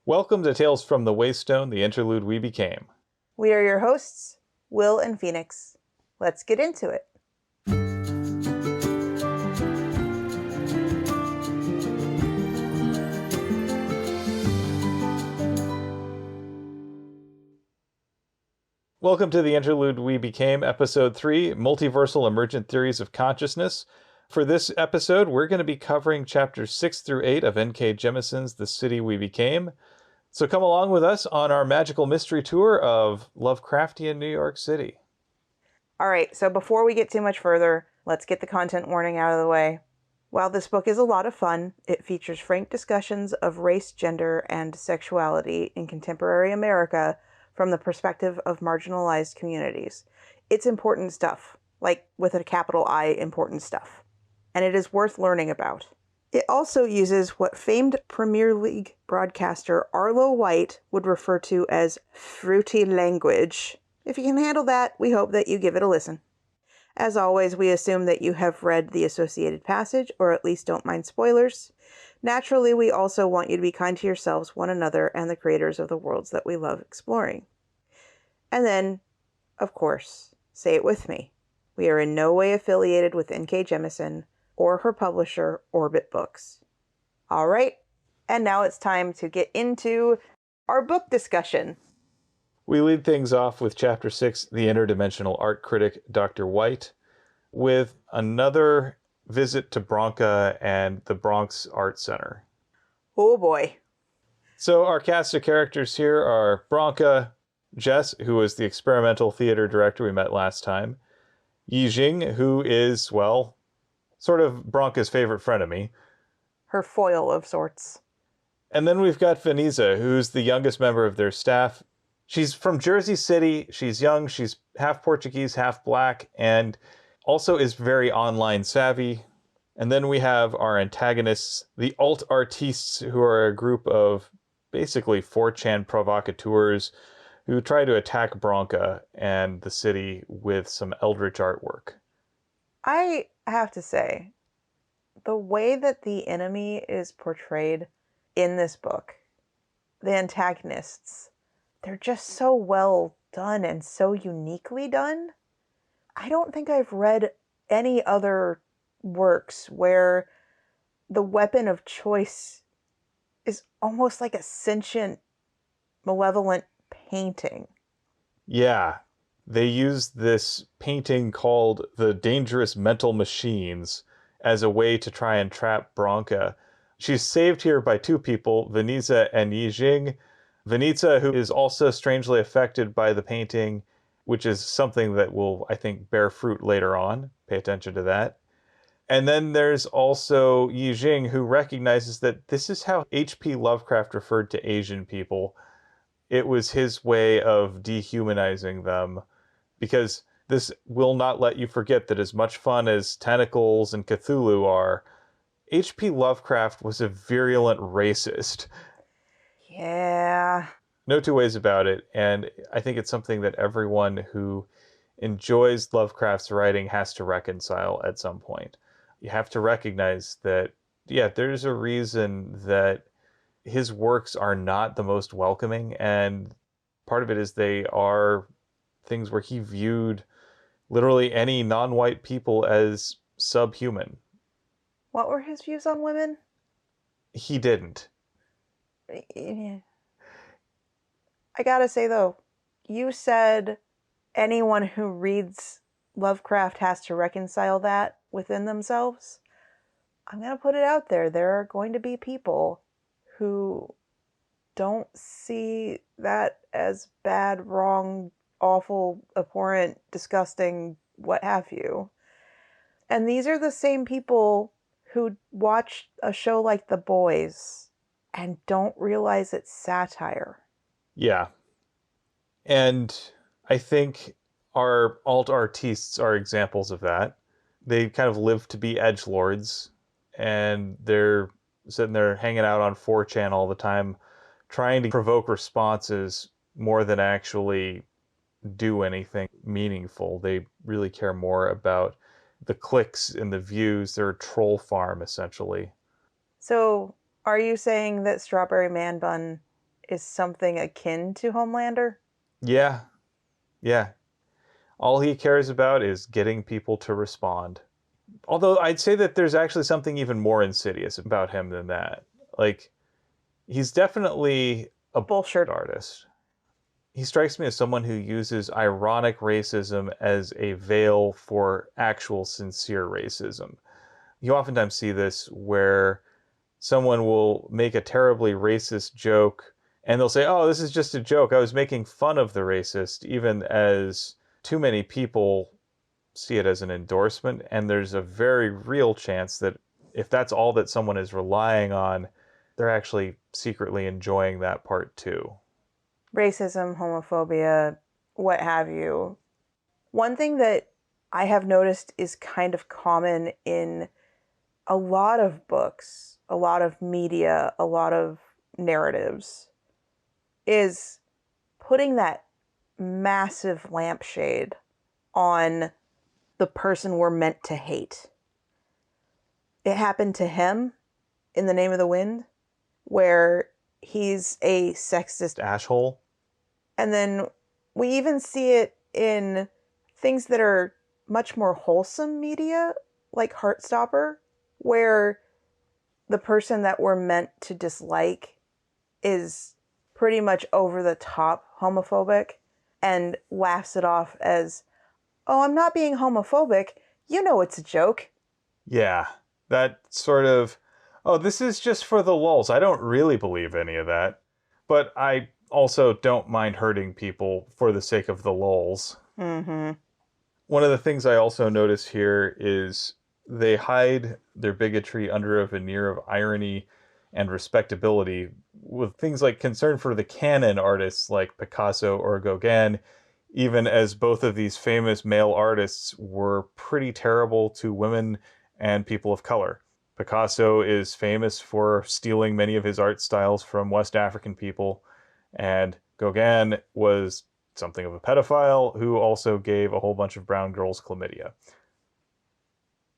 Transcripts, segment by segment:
Welcome to Tales from the Waystone, the Interlude We Became. We are your hosts, Will and Phoenix. Let's get into it. Welcome to the Interlude We Became, Episode 3, Multiversal Emergent Theories of Consciousness. For this episode, we're going to be covering chapters 6 through 8 of N.K. Jemisin's The City We Became. So come along with us on our magical mystery tour of Lovecraftian New York City. All right, so before we get too much further, let's get the content warning out of the way. While this book is a lot of fun, it features frank discussions of race, gender, and sexuality in contemporary America from the perspective of marginalized communities. It's important stuff, like with a capital I, important stuff. And it is worth learning about. It also uses what famed Premier League broadcaster Arlo White would refer to as fruity language. If you can handle that, we hope that you give it a listen. As always, we assume that you have read the associated passage, or at least don't mind spoilers. Naturally, we also want you to be kind to yourselves, one another, and the creators of the worlds that we love exploring. And then, of course, say it with me. We are in no way affiliated with N.K. Jemisin or her publisher, Orbit Books. All right, and now it's time to get into our book discussion. We lead things off with Chapter 6, The Interdimensional Art Critic, Dr. White, with another visit to Bronca and the Bronx Art Center. Oh boy. So our cast of characters here are Bronca, Jess, who was the experimental theater director we met last time, Yijing, who is, well, sort of Bronca's favorite frenemy. Her foil of sorts. And then we've got Vanessa, who's the youngest member of their staff. She's from Jersey City. She's young. She's half Portuguese, half black, and also is very online savvy. And then we have our antagonists, the alt artistes, who are a group of basically 4chan provocateurs who try to attack Bronca and the city with some eldritch artwork. I have to say, the way that the enemy is portrayed in this book, the antagonists, they're just so well done and so uniquely done. I don't think I've read any other works where the weapon of choice is almost like a sentient, malevolent painting. Yeah, they use this painting called The Dangerous Mental Machines as a way to try and trap Bronca. She's saved here by two people, Vanessa and Yijing. Vanessa, who is also strangely affected by the painting, which is something that will, I think, bear fruit later on. Pay attention to that. And then there's also Yijing, who recognizes that this is how H.P. Lovecraft referred to Asian people. It was his way of dehumanizing them, because this will not let you forget that as much fun as tentacles and Cthulhu are, H.P. Lovecraft was a virulent racist. Yeah. No two ways about it, and I think it's something that everyone who enjoys Lovecraft's writing has to reconcile at some point. You have to recognize that, yeah, there's a reason that his works are not the most welcoming, and part of it is they are things where he viewed literally any non-white people as subhuman. What were his views on women? He didn't. I gotta say, though, you said anyone who reads Lovecraft has to reconcile that within themselves. I'm gonna put it out there. There are going to be people who don't see that as bad, wrong, awful, abhorrent, disgusting, what have you. And these are the same people who watch a show like The Boys and don't realize it's satire. Yeah. And I think our alt artists are examples of that. They kind of live to be edgelords, and they're sitting there hanging out on 4chan all the time, trying to provoke responses more than actually do anything meaningful. They really care more about the clicks and the views. They're a troll farm, essentially. So, are you saying that Strawberry Man Bun is something akin to Homelander. Yeah, yeah. All he cares about is getting people to respond. Although I'd say that there's actually something even more insidious about him than that. Like, he's definitely a Bullshit artist. He strikes me as someone who uses ironic racism as a veil for actual sincere racism. You oftentimes see this where someone will make a terribly racist joke and they'll say, "Oh, this is just a joke. I was making fun of the racist," even as too many people see it as an endorsement. And there's a very real chance that if that's all that someone is relying on, they're actually secretly enjoying that part too. racism, homophobia, what have you. One thing that I have noticed is kind of common in a lot of books, a lot of media, a lot of narratives is putting that massive lampshade on the person we're meant to hate. It happened to him in The Name of the Wind, where he's a sexist Ashhole. And then we even see it in things that are much more wholesome media, like Heartstopper, where the person that we're meant to dislike is pretty much over the top homophobic and laughs it off as, oh, I'm not being homophobic. You know it's a joke. Yeah, that sort of, oh, this is just for the lulz. I don't really believe any of that. But I also don't mind hurting people for the sake of the lulz. Mm-hmm. One of the things I also notice here is they hide their bigotry under a veneer of irony and respectability with things like concern for the canon artists like Picasso or Gauguin, even as both of these famous male artists were pretty terrible to women and people of color. Picasso is famous for stealing many of his art styles from West African people, and Gauguin was something of a pedophile who also gave a whole bunch of brown girls chlamydia.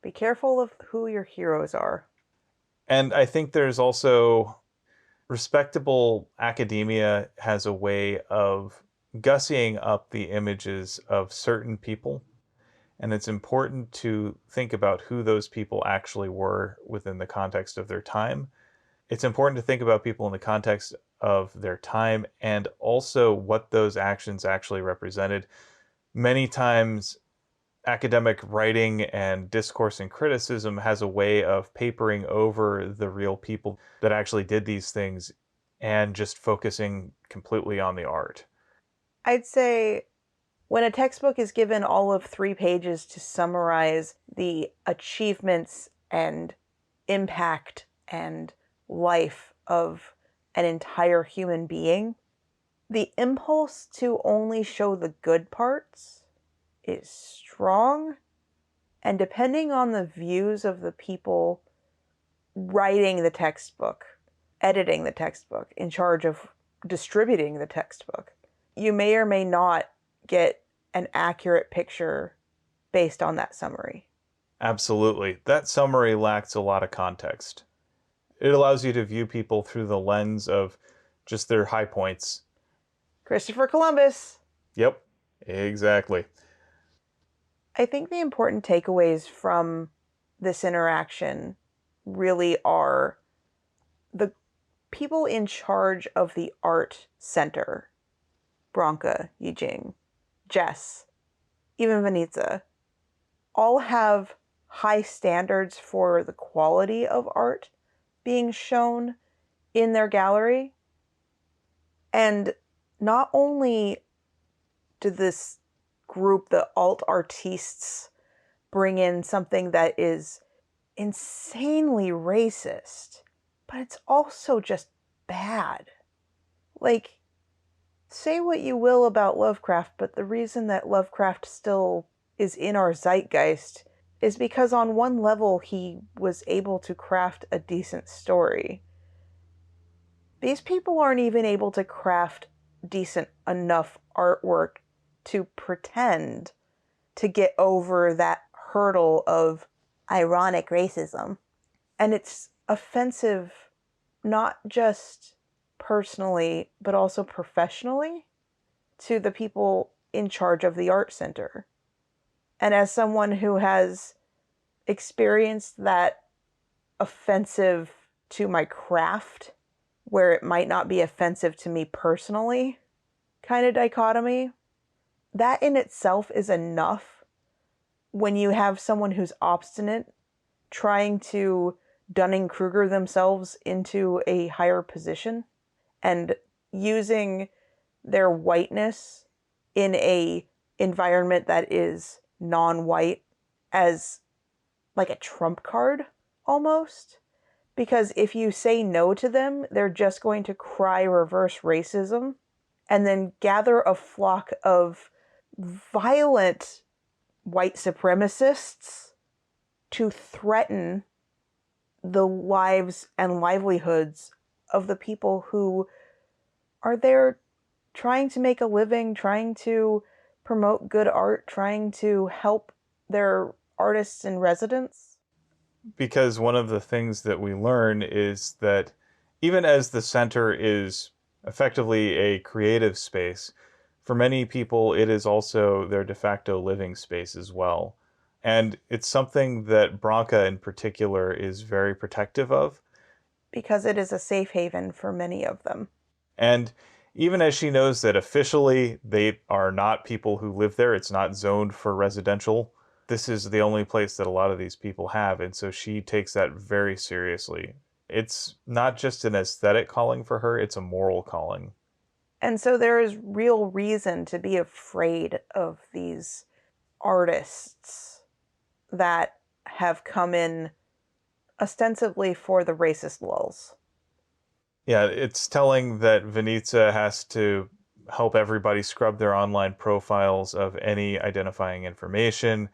Be careful of who your heroes are. And I think there's also respectable academia has a way of gussying up the images of certain people. And it's important to think about who those people actually were within the context of their time. It's important to think about people in the context of their time and also what those actions actually represented. Many times, academic writing and discourse and criticism has a way of papering over the real people that actually did these things and just focusing completely on the art. I'd say when a textbook is given all of 3 pages to summarize the achievements and impact and life of an entire human being, the impulse to only show the good parts is strong. And depending on the views of the people writing the textbook, editing the textbook, in charge of distributing the textbook, you may or may not get an accurate picture based on that summary. Absolutely. That summary lacks a lot of context. It allows you to view people through the lens of just their high points. Christopher Columbus. Yep, exactly. I think the important takeaways from this interaction really are the people in charge of the art center, Bronca, Yijing, Jess, even Vanitza, all have high standards for the quality of art being shown in their gallery. And not only do this group, the alt artistes, bring in something that is insanely racist, but it's also just bad. Like, say what you will about Lovecraft, but the reason that Lovecraft still is in our zeitgeist is because on one level he was able to craft a decent story. These people aren't even able to craft decent enough artwork to pretend to get over that hurdle of ironic racism. And it's offensive not just personally, but also professionally to the people in charge of the art center. And as someone who has experienced that offensive to my craft, where it might not be offensive to me personally, kind of dichotomy, that in itself is enough when you have someone who's obstinate trying to Dunning-Kruger themselves into a higher position and using their whiteness in a environment that is non-white as like a trump card almost. Because if you say no to them, they're just going to cry reverse racism and then gather a flock of violent white supremacists to threaten the lives and livelihoods of the people who are there trying to make a living, trying to promote good art, trying to help their artists in residence. Because one of the things that we learn is that even as the center is effectively a creative space, for many people it is also their de facto living space as well. And it's something that Branca in particular is very protective of. Because it is a safe haven for many of them. And even as she knows that officially they are not people who live there, it's not zoned for residential, this is the only place that a lot of these people have. And so she takes that very seriously. It's not just an aesthetic calling for her, it's a moral calling. And so there is real reason to be afraid of these artists that have come in ostensibly for the racist lulz. Yeah, it's telling that Venitza has to help everybody scrub their online profiles of any identifying information.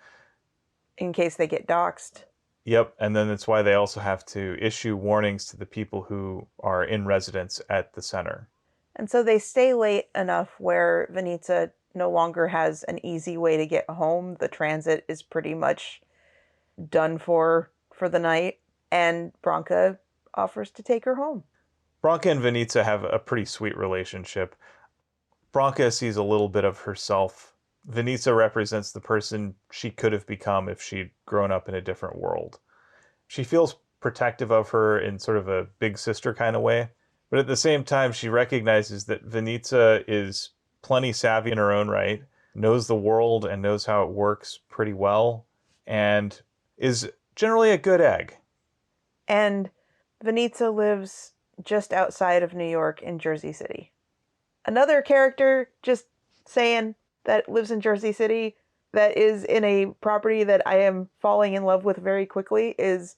In case they get doxxed. Yep, and then that's why they also have to issue warnings to the people who are in residence at the center. And so they stay late enough where Venitza no longer has an easy way to get home. The transit is pretty much done for the night, and Branca offers to take her home. Branca and Venitza have a pretty sweet relationship. Branca sees a little bit of herself. Venitza represents the person she could have become if she'd grown up in a different world. She feels protective of her in sort of a big sister kind of way, but at the same time, she recognizes that Venitza is plenty savvy in her own right, knows the world and knows how it works pretty well, and is generally a good egg. And Venitza lives just outside of New York in Jersey City. Another character, just saying, that lives in Jersey City, that is in a property that I am falling in love with very quickly is,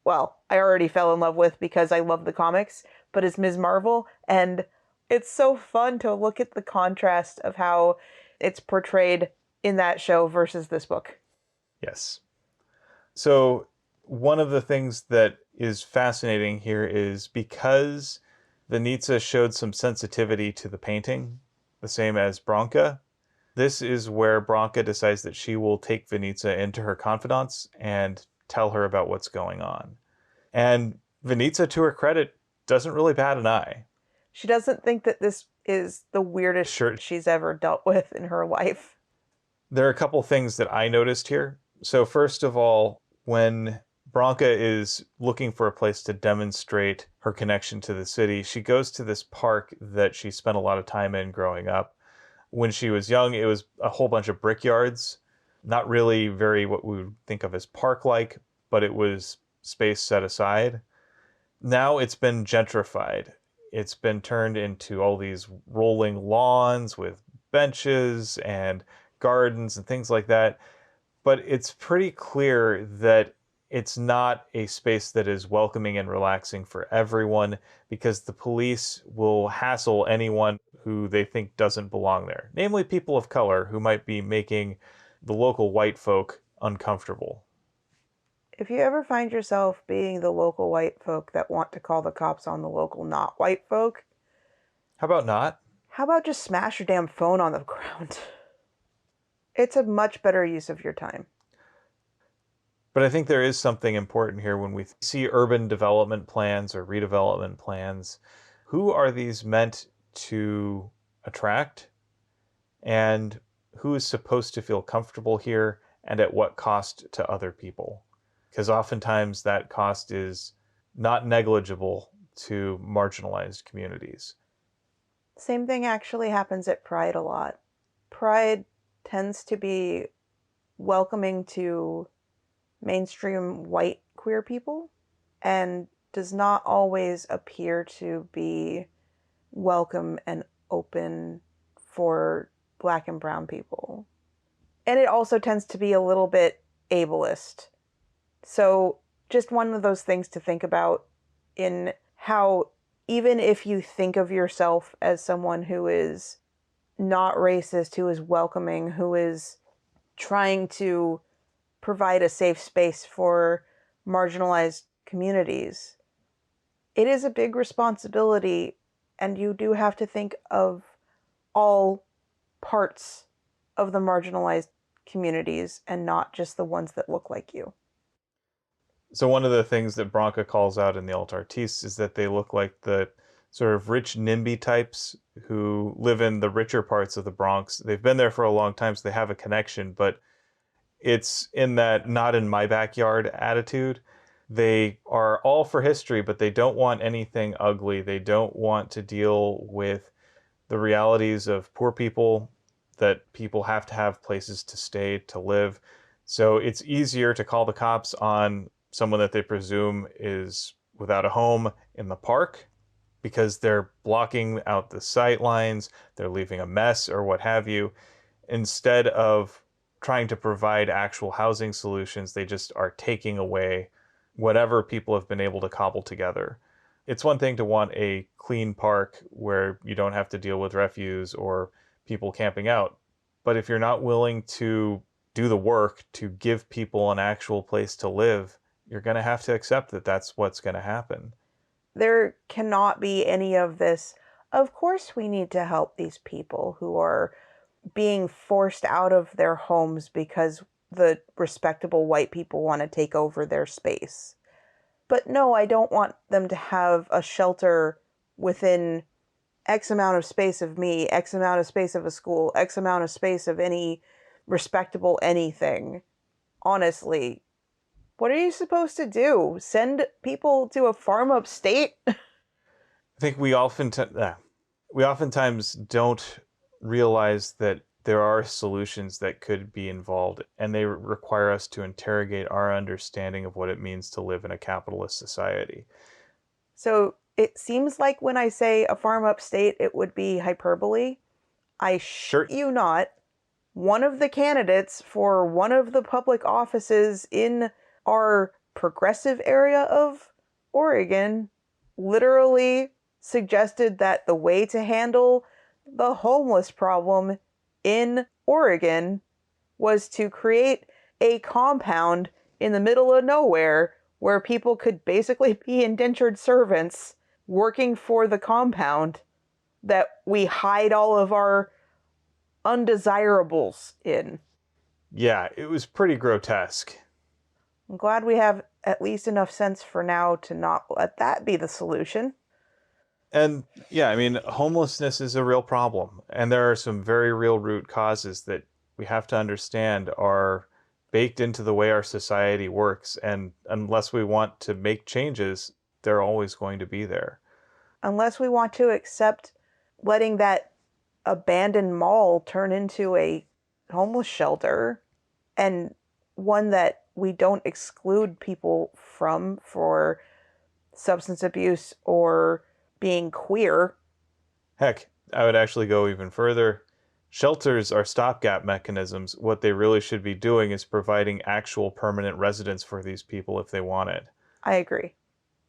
well, I already fell in love with because I love the comics, but it's Ms. Marvel. And it's so fun to look at the contrast of how it's portrayed in that show versus this book. Yes. So one of the things that is fascinating here is because Venitza showed some sensitivity to the painting, the same as Branca, this is where Branca decides that she will take Venitza into her confidence and tell her about what's going on. And Venitza, to her credit, doesn't really bat an eye. She doesn't think that this is the weirdest shit she's ever dealt with in her life. There are a couple things that I noticed here. So first of all, when Branca is looking for a place to demonstrate her connection to the city, she goes to this park that she spent a lot of time in growing up. When she was young, it was a whole bunch of brickyards, not really very what we would think of as park-like, but it was space set aside. Now it's been gentrified. It's been turned into all these rolling lawns with benches and gardens and things like that. But it's pretty clear that it's not a space that is welcoming and relaxing for everyone because the police will hassle anyone who they think doesn't belong there, namely people of color who might be making the local white folk uncomfortable. If you ever find yourself being the local white folk that want to call the cops on the local not white folk, How about not? how about just smash your damn phone on the ground? It's a much better use of your time. But I think there is something important here when we see urban development plans or redevelopment plans. who are these meant to attract, and who is supposed to feel comfortable here, and at what cost to other people? Because oftentimes that cost is not negligible to marginalized communities. Same thing actually happens at Pride a lot. Pride tends to be welcoming to mainstream white queer people and does not always appear to be welcome and open for Black and brown people. And it also tends to be a little bit ableist. So, just one of those things to think about in how, even if you think of yourself as someone who is not racist, who is welcoming, who is trying to provide a safe space for marginalized communities, it is a big responsibility, and you do have to think of all parts of the marginalized communities and not just the ones that look like you. So one of the things that Branca calls out in the Alt Artistes is that they look like the sort of rich NIMBY types who live in the richer parts of the Bronx. They've been there for a long time, so they have a connection, but it's in that not in my backyard attitude. They are all for history, but they don't want anything ugly. They don't want to deal with the realities of poor people, that people have to have places to stay, to live. So it's easier to call the cops on someone that they presume is without a home in the park because they're blocking out the sight lines, they're leaving a mess or what have you. Instead of trying to provide actual housing solutions, they just are taking away whatever people have been able to cobble together. It's one thing to want a clean park where you don't have to deal with refuse or people camping out. But if you're not willing to do the work to give people an actual place to live, you're going to have to accept that that's what's going to happen. There cannot be any of this, of course, we need to help these people who are being forced out of their homes because the respectable white people want to take over their space. But no, I don't want them to have a shelter within X amount of space of me, X amount of space of a school, X amount of space of any respectable anything. Honestly, what are you supposed to do? Send people to a farm upstate? I think we oftentimes don't realize that there are solutions that could be involved, and they require us to interrogate our understanding of what it means to live in a capitalist society. So it seems like when I say a farm upstate, it would be hyperbole. I shit Sure. you not. One of the candidates for one of the public offices in our progressive area of Oregon literally suggested that the way to handle the homeless problem in Oregon was to create a compound in the middle of nowhere where people could basically be indentured servants working for the compound that we hide all of our undesirables in. Yeah, it was pretty grotesque. I'm glad we have at least enough sense for now to not let that be the solution. And yeah, I mean, homelessness is a real problem. And there are some very real root causes that we have to understand are baked into the way our society works. And unless we want to make changes, they're always going to be there. Unless we want to accept letting that abandoned mall turn into a homeless shelter, and one that we don't exclude people from for substance abuse or being queer. Heck, I would actually go even further. Shelters are stopgap mechanisms. What they really should be doing is providing actual permanent residence for these people if they want it. I agree.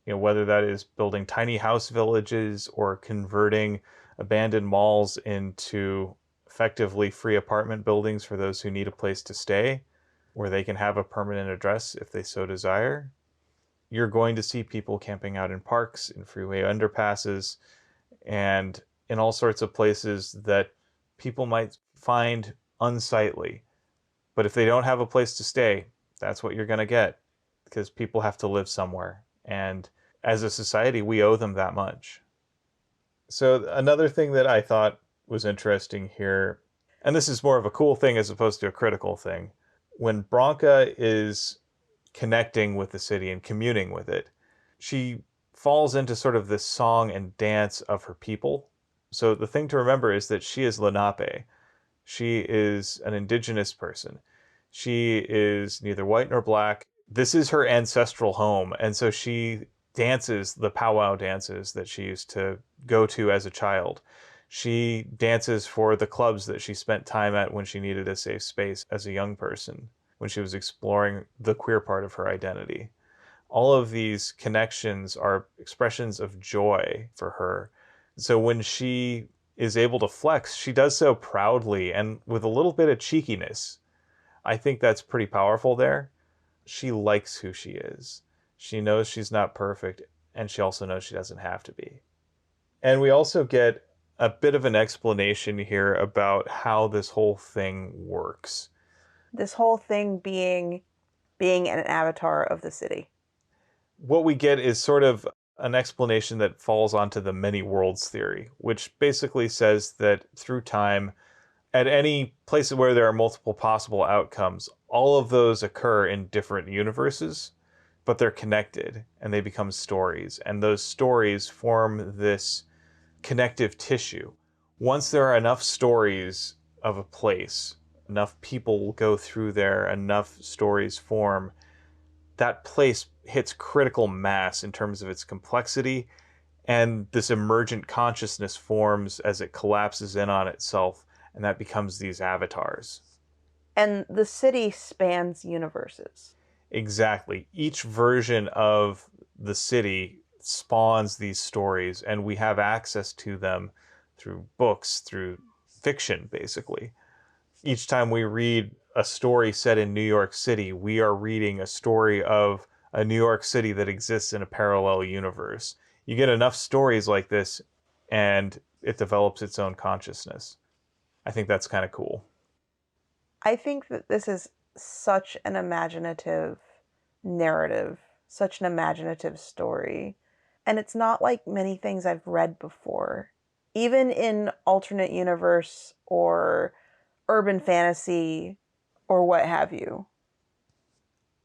You know, whether that is building tiny house villages or converting abandoned malls into effectively free apartment buildings for those who need a place to stay, where they can have a permanent address if they so desire. You're going to see people camping out in parks, in freeway underpasses, and in all sorts of places that people might find unsightly. But if they don't have a place to stay, that's what you're going to get because people have to live somewhere. And as a society, we owe them that much. So another thing that I thought was interesting here, and this is more of a cool thing as opposed to a critical thing, when Bronca is connecting with the city and communing with it, she falls into sort of this song and dance of her people. So the thing to remember is that she is Lenape. She is an indigenous person. She is neither white nor black. This is her ancestral home. And so she dances the powwow dances that she used to go to as a child. She dances for the clubs that she spent time at when she needed a safe space as a young person, when she was exploring the queer part of her identity. All of these connections are expressions of joy for her. So when she is able to flex, she does so proudly and with a little bit of cheekiness. I think that's pretty powerful there. She likes who she is. She knows she's not perfect, and she also knows she doesn't have to be. And we also get a bit of an explanation here about how this whole thing works. This whole thing being an avatar of the city. What we get is sort of an explanation that falls onto the many worlds theory, which basically says that through time, at any place where there are multiple possible outcomes, all of those occur in different universes, but they're connected and they become stories. And those stories form this connective tissue. Once there are enough stories of a place, enough people go through there, enough stories form, that place hits critical mass in terms of its complexity, and this emergent consciousness forms as it collapses in on itself, and that becomes these avatars. And the city spans universes. Exactly. Each version of the city spawns these stories, and we have access to them through books, through fiction, basically. Each time we read a story set in New York City, we are reading a story of a New York City that exists in a parallel universe. You get enough stories like this, and it develops its own consciousness. I think that's kind of cool. I think that this is such an imaginative narrative, such an imaginative story. And it's not like many things I've read before. Even in alternate universe or urban fantasy or what have you.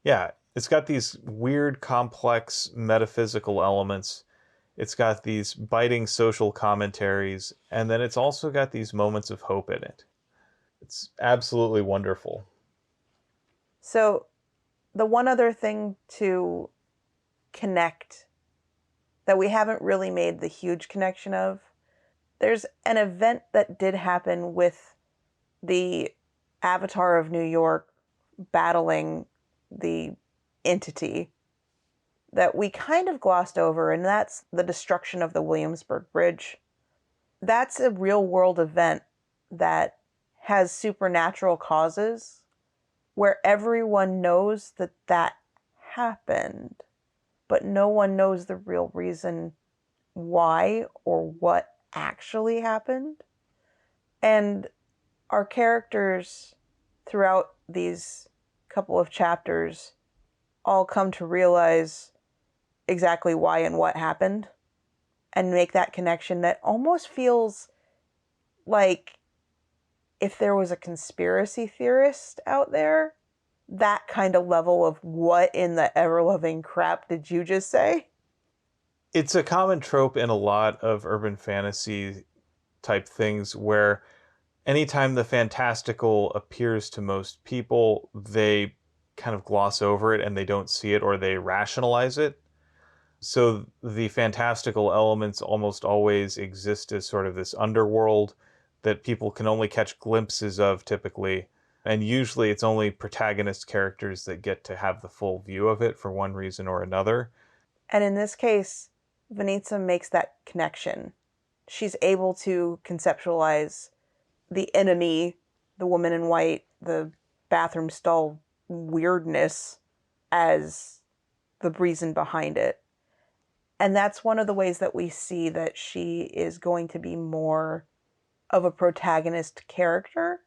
Yeah, it's got these weird, complex metaphysical elements. It's got these biting social commentaries, and then it's also got these moments of hope in it. It's absolutely wonderful. So, the one other thing to connect that we haven't really made the huge connection of, there's an event that did happen with the Avatar of New York battling the entity that we kind of glossed over, and that's the destruction of the Williamsburg Bridge. That's a real world event that has supernatural causes where everyone knows that that happened, but no one knows the real reason why or what actually happened. And our characters throughout these couple of chapters all come to realize exactly why and what happened and make that connection that almost feels like if there was a conspiracy theorist out there, that kind of level of what in the ever loving crap did you just say? It's a common trope in a lot of urban fantasy type things where anytime the fantastical appears to most people, they kind of gloss over it and they don't see it or they rationalize it. So the fantastical elements almost always exist as sort of this underworld that people can only catch glimpses of typically. And usually it's only protagonist characters that get to have the full view of it for one reason or another. And in this case, Vanitza makes that connection. She's able to conceptualize the enemy, the woman in white, the bathroom stall weirdness as the reason behind it. And that's one of the ways that we see that she is going to be more of a protagonist character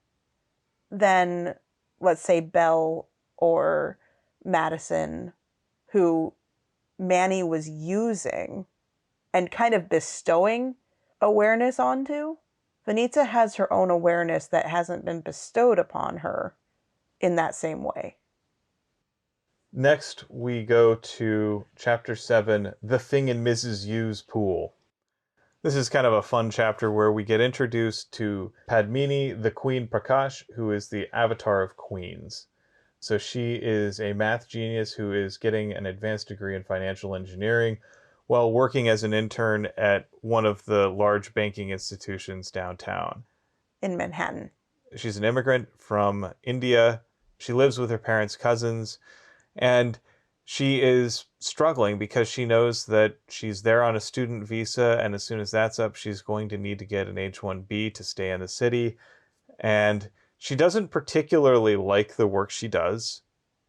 than, let's say, Belle or Madison, who Manny was using and kind of bestowing awareness onto. Vanitza has her own awareness that hasn't been bestowed upon her in that same way. Next, we go to Chapter 7, The Thing in Mrs. Yu's Pool. This is kind of a fun chapter where we get introduced to Padmini, the Queen Prakash, who is the avatar of queens. So she is a math genius who is getting an advanced degree in financial engineering while working as an intern at one of the large banking institutions downtown. In Manhattan. She's an immigrant from India. She lives with her parents' cousins, and she is struggling because she knows that she's there on a student visa, and as soon as that's up, she's going to need to get an H-1B to stay in the city. And she doesn't particularly like the work she does.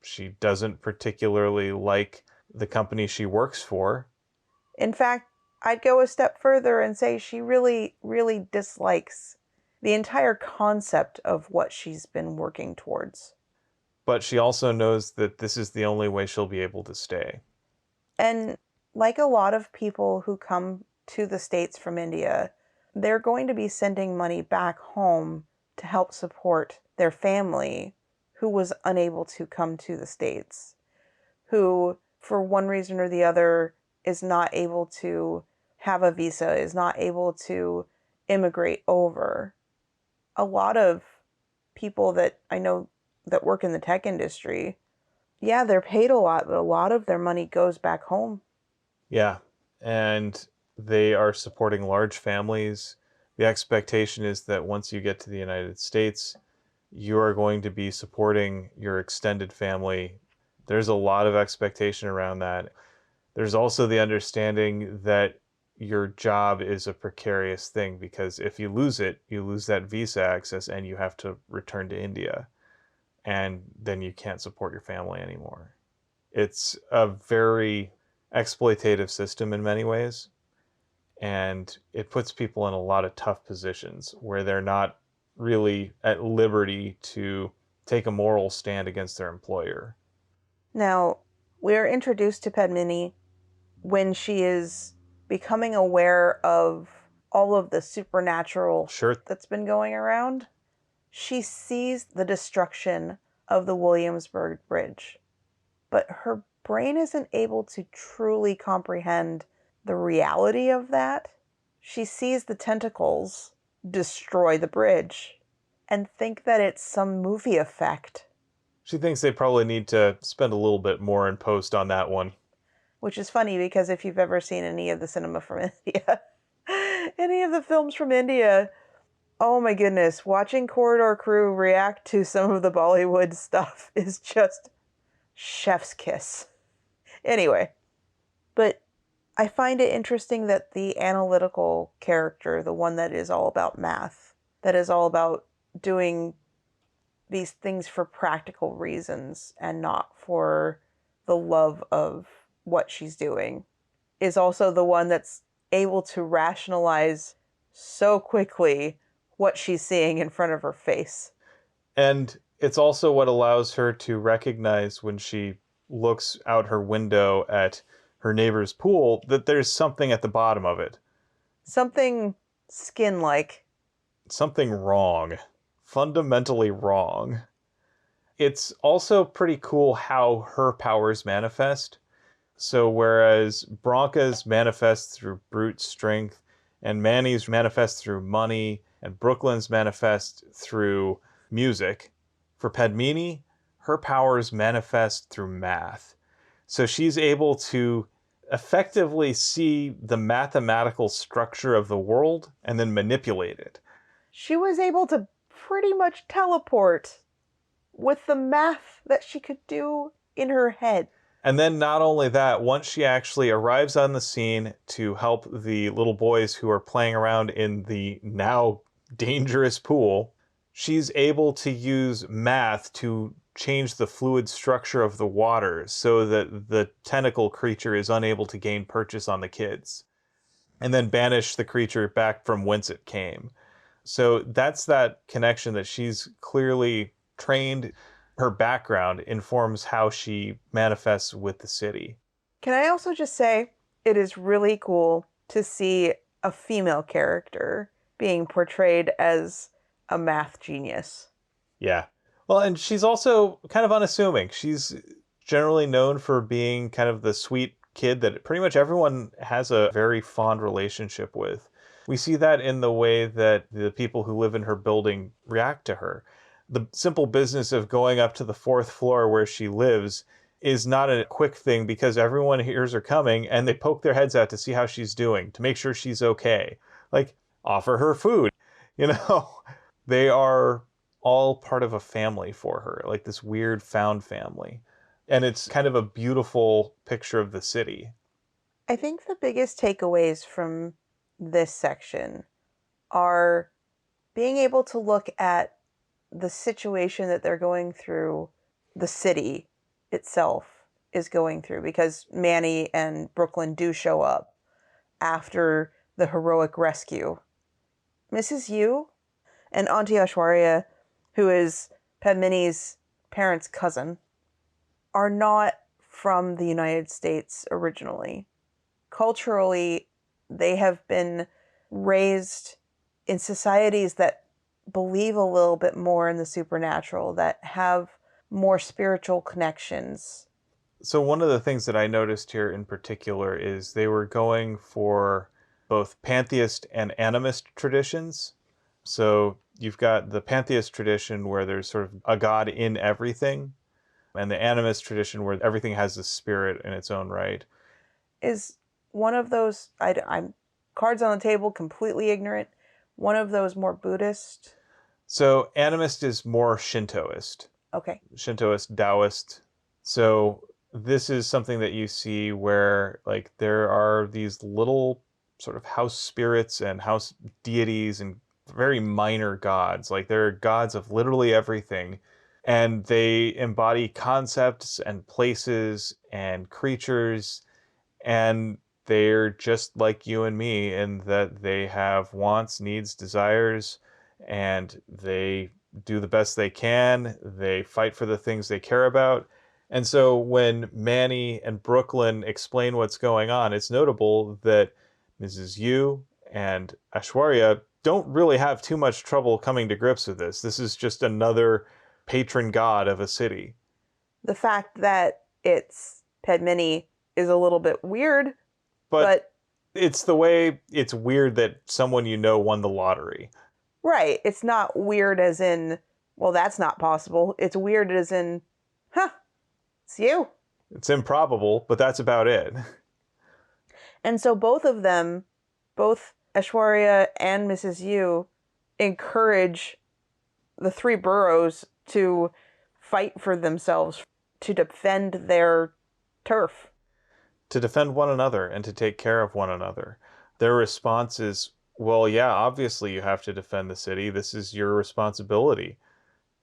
She doesn't particularly like the company she works for. In fact, I'd go a step further and say she really, really dislikes the entire concept of what she's been working towards. But she also knows that this is the only way she'll be able to stay. And like a lot of people who come to the States from India, they're going to be sending money back home to help support their family who was unable to come to the States, who, for one reason or the other, is not able to have a visa, is not able to immigrate over. A lot of people that I know that work in the tech industry, yeah, they're paid a lot, but a lot of their money goes back home. Yeah, and they are supporting large families. The expectation is that once you get to the United States, you are going to be supporting your extended family. There's a lot of expectation around that. There's also the understanding that your job is a precarious thing because if you lose it, you lose that visa access and you have to return to India. And then you can't support your family anymore. It's a very exploitative system in many ways, and it puts people in a lot of tough positions where they're not really at liberty to take a moral stand against their employer. Now, we're introduced to Padmini when she is becoming aware of all of the supernatural Sure. that's been going around. She sees the destruction of the Williamsburg Bridge, but her brain isn't able to truly comprehend the reality of that. She sees the tentacles destroy the bridge and think that it's some movie effect. She thinks they probably need to spend a little bit more in post on that one. Which is funny because if you've ever seen any of the cinema from India, any of the films from India, oh my goodness, watching Corridor Crew react to some of the Bollywood stuff is just chef's kiss. Anyway, but I find it interesting that the analytical character, the one that is all about math, that is all about doing these things for practical reasons and not for the love of what she's doing, is also the one that's able to rationalize so quickly what she's seeing in front of her face. And it's also what allows her to recognize when she looks out her window at her neighbor's pool that there's something at the bottom of it. Something skin-like. Something wrong. Fundamentally wrong. It's also pretty cool how her powers manifest. So whereas Bronca's manifest through brute strength, and Manny's manifest through money, and Brooklyn's manifest through music, for Padmini, her powers manifest through math. So she's able to effectively see the mathematical structure of the world and then manipulate it. She was able to pretty much teleport with the math that she could do in her head. And then not only that, once she actually arrives on the scene to help the little boys who are playing around in the now dangerous pool, she's able to use math to change the fluid structure of the water so that the tentacle creature is unable to gain purchase on the kids, and then banish the creature back from whence it came. So that's that connection that she's clearly trained. Her background informs how she manifests with the city. Can I also just say, it is really cool to see a female character being portrayed as a math genius. Yeah. Well, and she's also kind of unassuming. She's generally known for being kind of the sweet kid that pretty much everyone has a very fond relationship with. We see that in the way that the people who live in her building react to her. The simple business of going up to the fourth floor where she lives is not a quick thing because everyone hears her coming and they poke their heads out to see how she's doing, to make sure she's okay. Like, offer her food. You know, they are all part of a family for her, like this weird found family. And it's kind of a beautiful picture of the city. I think the biggest takeaways from this section are being able to look at the situation that they're going through, the city itself is going through, because Manny and Brooklyn do show up after the heroic rescue. Mrs. Yu and Auntie Ashwarya, who is Padmini's parents' cousin, are not from the United States originally. Culturally, they have been raised in societies that believe a little bit more in the supernatural, that have more spiritual connections. So, one of the things that I noticed here in particular is they were going for both pantheist and animist traditions. So, you've got the pantheist tradition where there's sort of a god in everything, and the animist tradition where everything has a spirit in its own right. Is one of those, I'm cards on the table, completely ignorant, one of those more Buddhist? So, animist is more Shintoist. Okay. Shintoist, Taoist. So this is something that you see where like there are these little sort of house spirits and house deities and very minor gods. Like there are gods of literally everything. And they embody concepts and places and creatures, and they're just like you and me in that they have wants, needs, desires, and they do the best they can. They fight for the things they care about. And so when Manny and Brooklyn explain what's going on, it's notable that Mrs. Yu and Ashwarya don't really have too much trouble coming to grips with this. This is just another patron god of a city. The fact that it's Padmini is a little bit weird, But but it's the way it's weird that someone you know won the lottery. right, it's not weird as in, well, that's not possible. It's weird as in, huh, it's you. It's improbable, but that's about it. And so both of them, both Ashwarya and Mrs. Yu, encourage the three boroughs to fight for themselves, to defend their turf. To defend one another and to take care of one another. Their response is, well, yeah, obviously you have to defend the city. This is your responsibility.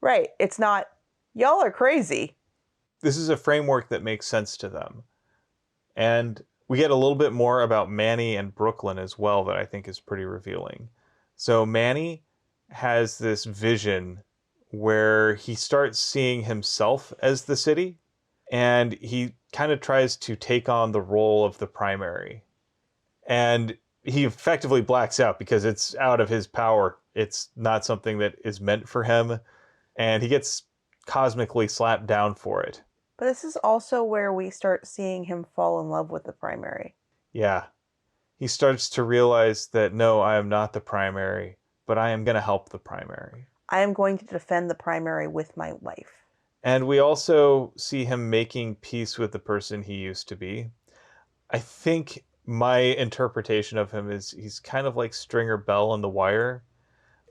Right. It's not, y'all are crazy. This is a framework that makes sense to them. And we get a little bit more about Manny and Brooklyn as well that I think is pretty revealing. So Manny has this vision where he starts seeing himself as the city, and he kind of tries to take on the role of the primary. And he effectively blacks out because it's out of his power. It's not something that is meant for him, and he gets cosmically slapped down for it. But this is also where we start seeing him fall in love with the primary. Yeah. He starts to realize that no, I am not the primary, but I am going to help the primary. I am going to defend the primary with my life. And we also see him making peace with the person he used to be. I think my interpretation of him is he's kind of like Stringer Bell in The Wire,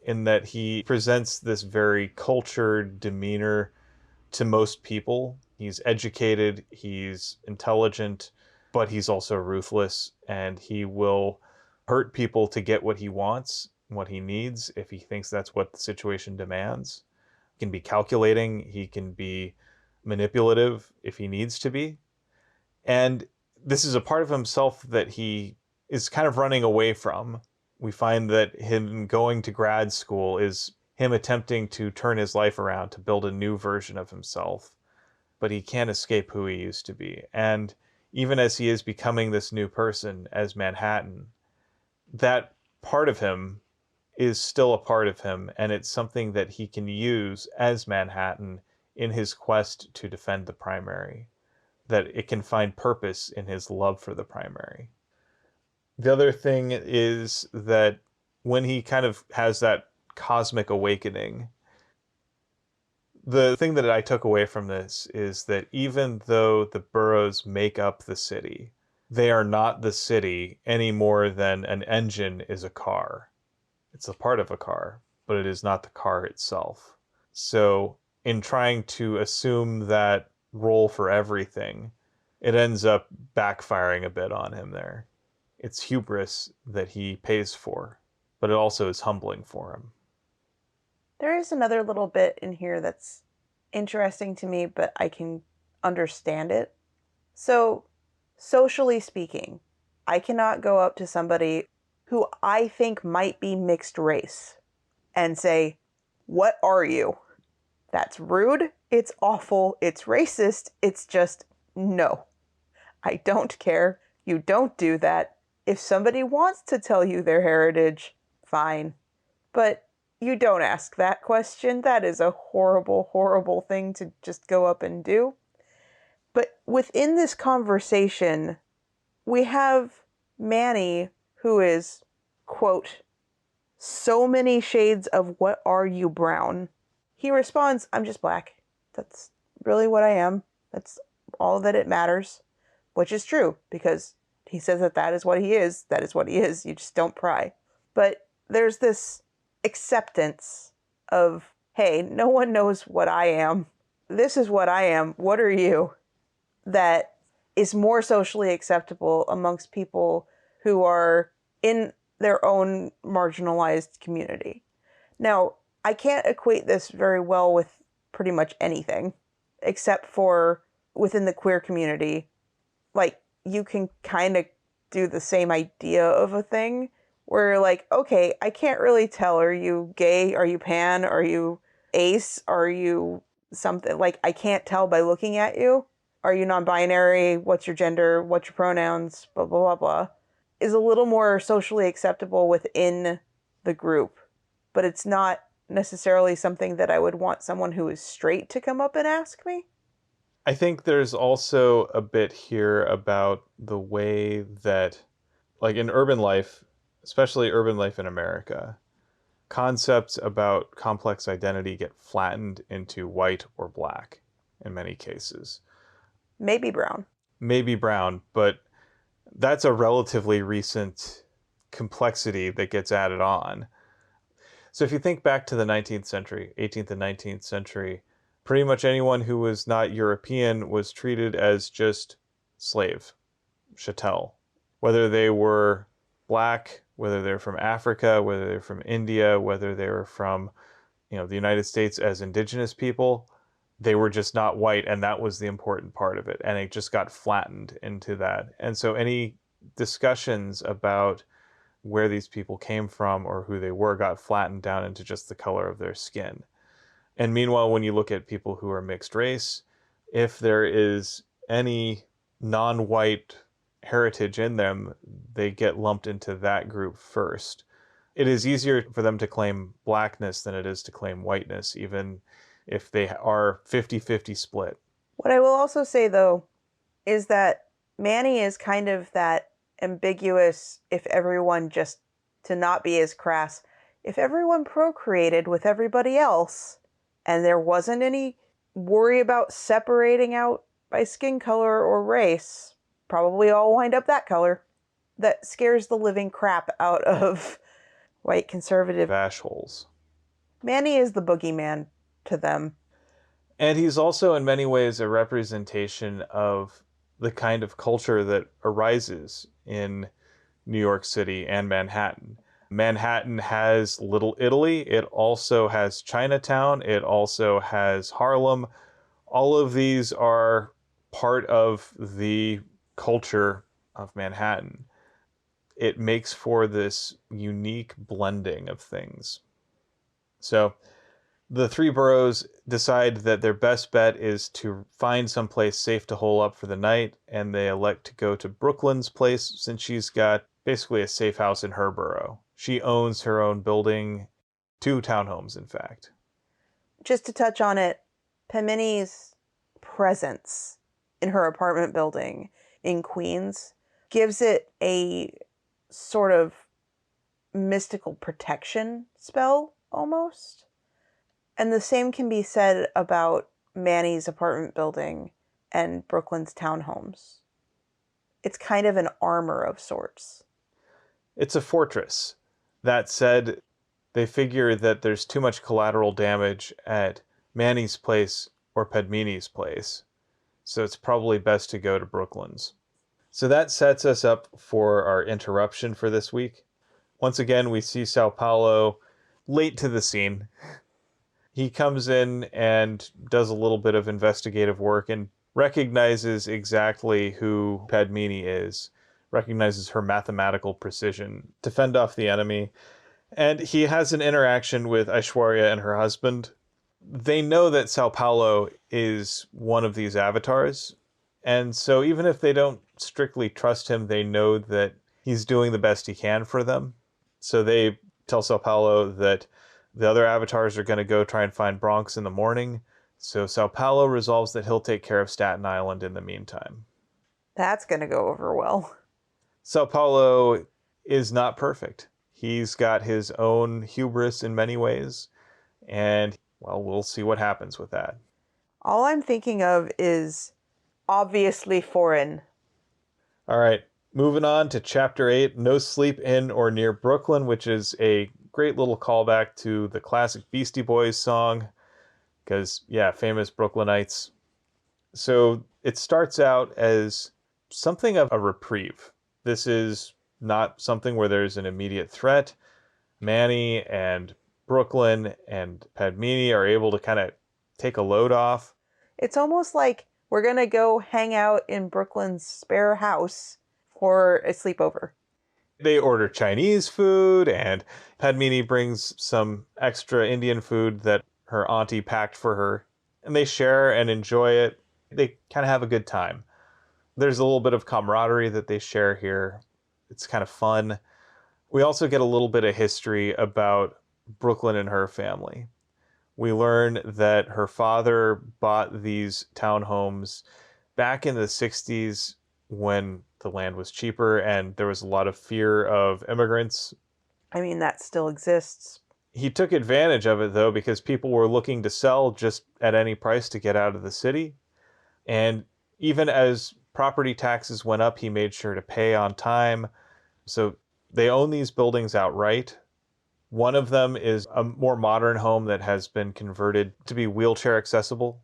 in that he presents this very cultured demeanor to most people. He's educated, he's intelligent, but he's also ruthless, and he will hurt people to get what he wants, what he needs, if he thinks that's what the situation demands. He can be calculating, he can be manipulative if he needs to be. And this is a part of himself that he is kind of running away from. We find that him going to grad school is him attempting to turn his life around to build a new version of himself. But he can't escape who he used to be. And even as he is becoming this new person as Manhattan, that part of him is still a part of him, and it's something that he can use as Manhattan in his quest to defend the primary, that it can find purpose in his love for the primary. The other thing is that when he kind of has that cosmic awakening, the thing that I took away from this is that even though the boroughs make up the city, they are not the city any more than an engine is a car. It's a part of a car, but it is not the car itself. So, in trying to assume that role for everything, it ends up backfiring a bit on him there. It's hubris that he pays for, but it also is humbling for him. There is another little bit in here that's interesting to me, but I can understand it. So, socially speaking, I cannot go up to somebody who I think might be mixed race and say, "What are you?" That's rude, it's awful, it's racist, it's just no. I don't care. You don't do that. If somebody wants to tell you their heritage, fine. But you don't ask that question. That is a horrible, horrible thing to just go up and do. But within this conversation, we have Manny, who is, quote, so many shades of "what are you, brown?" He responds, "I'm just black. That's really what I am. That's all that it matters." Which is true, because he says that that is what he is. That is what he is. You just don't pry. But there's this acceptance of, hey, no one knows what I am. This is what I am. What are you? That is more socially acceptable amongst people who are in their own marginalized community. Now, I can't equate this very well with pretty much anything, except for within the queer community. Like, you can kind of do the same idea of a thing where you're like, okay, I can't really tell. Are you gay? Are you pan? Are you ace? Are you something? Like, I can't tell by looking at you. Are you non-binary? What's your gender? What's your pronouns? Blah, blah, blah, blah. Is a little more socially acceptable within the group. But it's not necessarily something that I would want someone who is straight to come up and ask me. I think there's also a bit here about the way that, like in urban life, especially urban life in America, concepts about complex identity get flattened into white or black in many cases. Maybe brown. Maybe brown, but that's a relatively recent complexity that gets added on. So if you think back to the 19th century, 18th and 19th century, pretty much anyone who was not European was treated as just slave, chattel. Whether they were black, whether they're from Africa, whether they're from India, whether they were from, the United States as indigenous people, they were just not white, and that was the important part of it. And it just got flattened into that. And so any discussions about where these people came from or who they were got flattened down into just the color of their skin. And meanwhile, when you look at people who are mixed race, if there is any non-white heritage in them, they get lumped into that group first. It is easier for them to claim blackness than it is to claim whiteness, even if they are 50-50 split. What I will also say, though, is that Manny is kind of that ambiguous, if everyone, just to not be as crass, if everyone procreated with everybody else and there wasn't any worry about separating out by skin color or race, probably all wind up that color. That scares the living crap out of white conservative Ashholes. Manny is the boogeyman to them. And he's also in many ways a representation of the kind of culture that arises in New York City and Manhattan. Manhattan has Little Italy. It also has Chinatown. It also has Harlem. All of these are part of the culture of Manhattan. It makes for this unique blending of things. So the three boroughs decide that their best bet is to find someplace safe to hole up for the night, and they elect to go to Brooklyn's place since she's got basically a safe house in her borough. She owns her own building, 2 townhomes, in fact. Just to touch on it, Padmini's presence in her apartment building in Queens gives it a sort of mystical protection spell, almost. And the same can be said about Manny's apartment building and Brooklyn's townhomes. It's kind of an armor of sorts. It's a fortress. That said, they figure that there's too much collateral damage at Manny's place or Padmini's place, so it's probably best to go to Brooklyn's. So that sets us up for our interruption for this week. Once again, we see Sao Paulo late to the scene. He comes in and does a little bit of investigative work and recognizes exactly who Padmini is, recognizes her mathematical precision to fend off the enemy. And he has an interaction with Aishwarya and her husband. They know that Sao Paulo is one of these avatars. And so even if they don't strictly trust him, they know that he's doing the best he can for them. So they tell Sao Paulo that the other avatars are going to go try and find Bronx in the morning. So Sao Paulo resolves that he'll take care of Staten Island in the meantime. That's going to go over well. Sao Paulo is not perfect. He's got his own hubris in many ways. And, well, we'll see what happens with that. All I'm thinking of is obviously foreign. All right, moving on to Chapter 8, No Sleep in or Near Brooklyn, which is a great little callback to the classic Beastie Boys song, because, yeah, famous Brooklynites. So it starts out as something of a reprieve. This is not something where there's an immediate threat. Manny and Brooklyn and Padmini are able to kind of take a load off. It's almost like we're going to go hang out in Brooklyn's spare house for a sleepover. They order Chinese food, and Padmini brings some extra Indian food that her auntie packed for her. And they share and enjoy it. They kind of have a good time. There's a little bit of camaraderie that they share here. It's kind of fun. We also get a little bit of history about Brooklyn and her family. We learn that her father bought these townhomes back in the 60s when the land was cheaper and there was a lot of fear of immigrants. I mean, that still exists. He took advantage of it, though, because people were looking to sell just at any price to get out of the city. And even as property taxes went up, he made sure to pay on time. So they own these buildings outright. One of them is a more modern home that has been converted to be wheelchair accessible.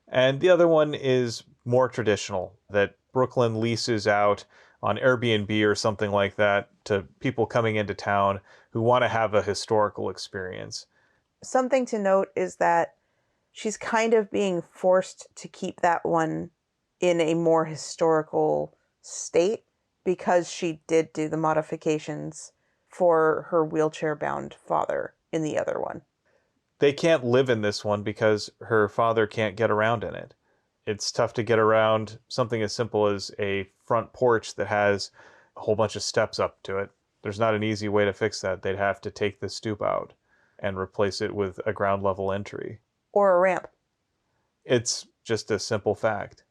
And the other one is more traditional, that Brooklyn leases out on Airbnb or something like that to people coming into town who want to have a historical experience. Something to note is that she's kind of being forced to keep that one in a more historical state because she did do the modifications for her wheelchair-bound father in the other one. They can't live in this one because her father can't get around in it. It's tough to get around something as simple as a front porch that has a whole bunch of steps up to it. There's not an easy way to fix that. They'd have to take the stoop out and replace it with a ground level entry. Or a ramp. It's just a simple fact.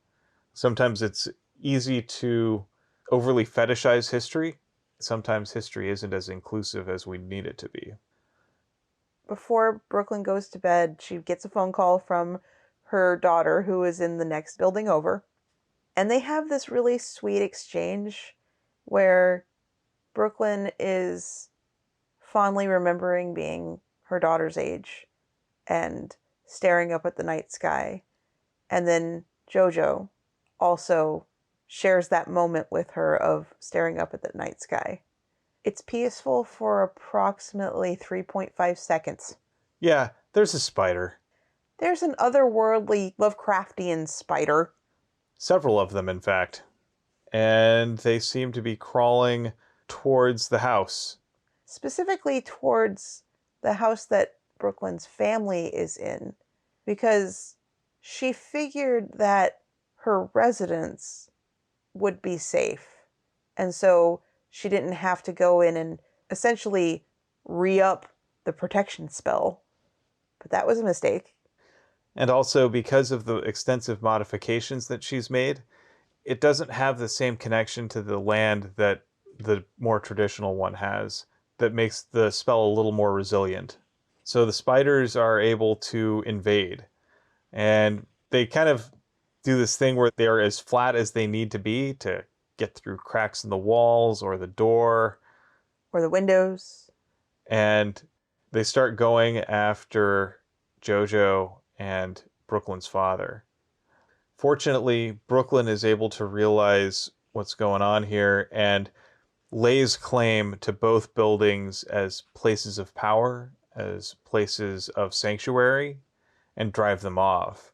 Sometimes it's easy to overly fetishize history. Sometimes history isn't as inclusive as we need it to be. Before Brooklyn goes to bed, she gets a phone call from her daughter, who is in the next building over. And they have this really sweet exchange where Brooklyn is fondly remembering being her daughter's age and staring up at the night sky. And then Jojo also shares that moment with her of staring up at the night sky. It's peaceful for approximately 3.5 seconds. Yeah, there's a spider. There's an otherworldly Lovecraftian spider. Several of them, in fact. And they seem to be crawling towards the house. Specifically towards the house that Brooklyn's family is in. Because she figured that her residence would be safe. And so she didn't have to go in and essentially re-up the protection spell. But that was a mistake. And also, because of the extensive modifications that she's made, it doesn't have the same connection to the land that the more traditional one has, that makes the spell a little more resilient. So the spiders are able to invade, and they kind of do this thing where they are as flat as they need to be to get through cracks in the walls or the door. Or the windows. And they start going after Jojo and Brooklyn's father. Fortunately, Brooklyn is able to realize what's going on here and lays claim to both buildings as places of power, as places of sanctuary, and drive them off.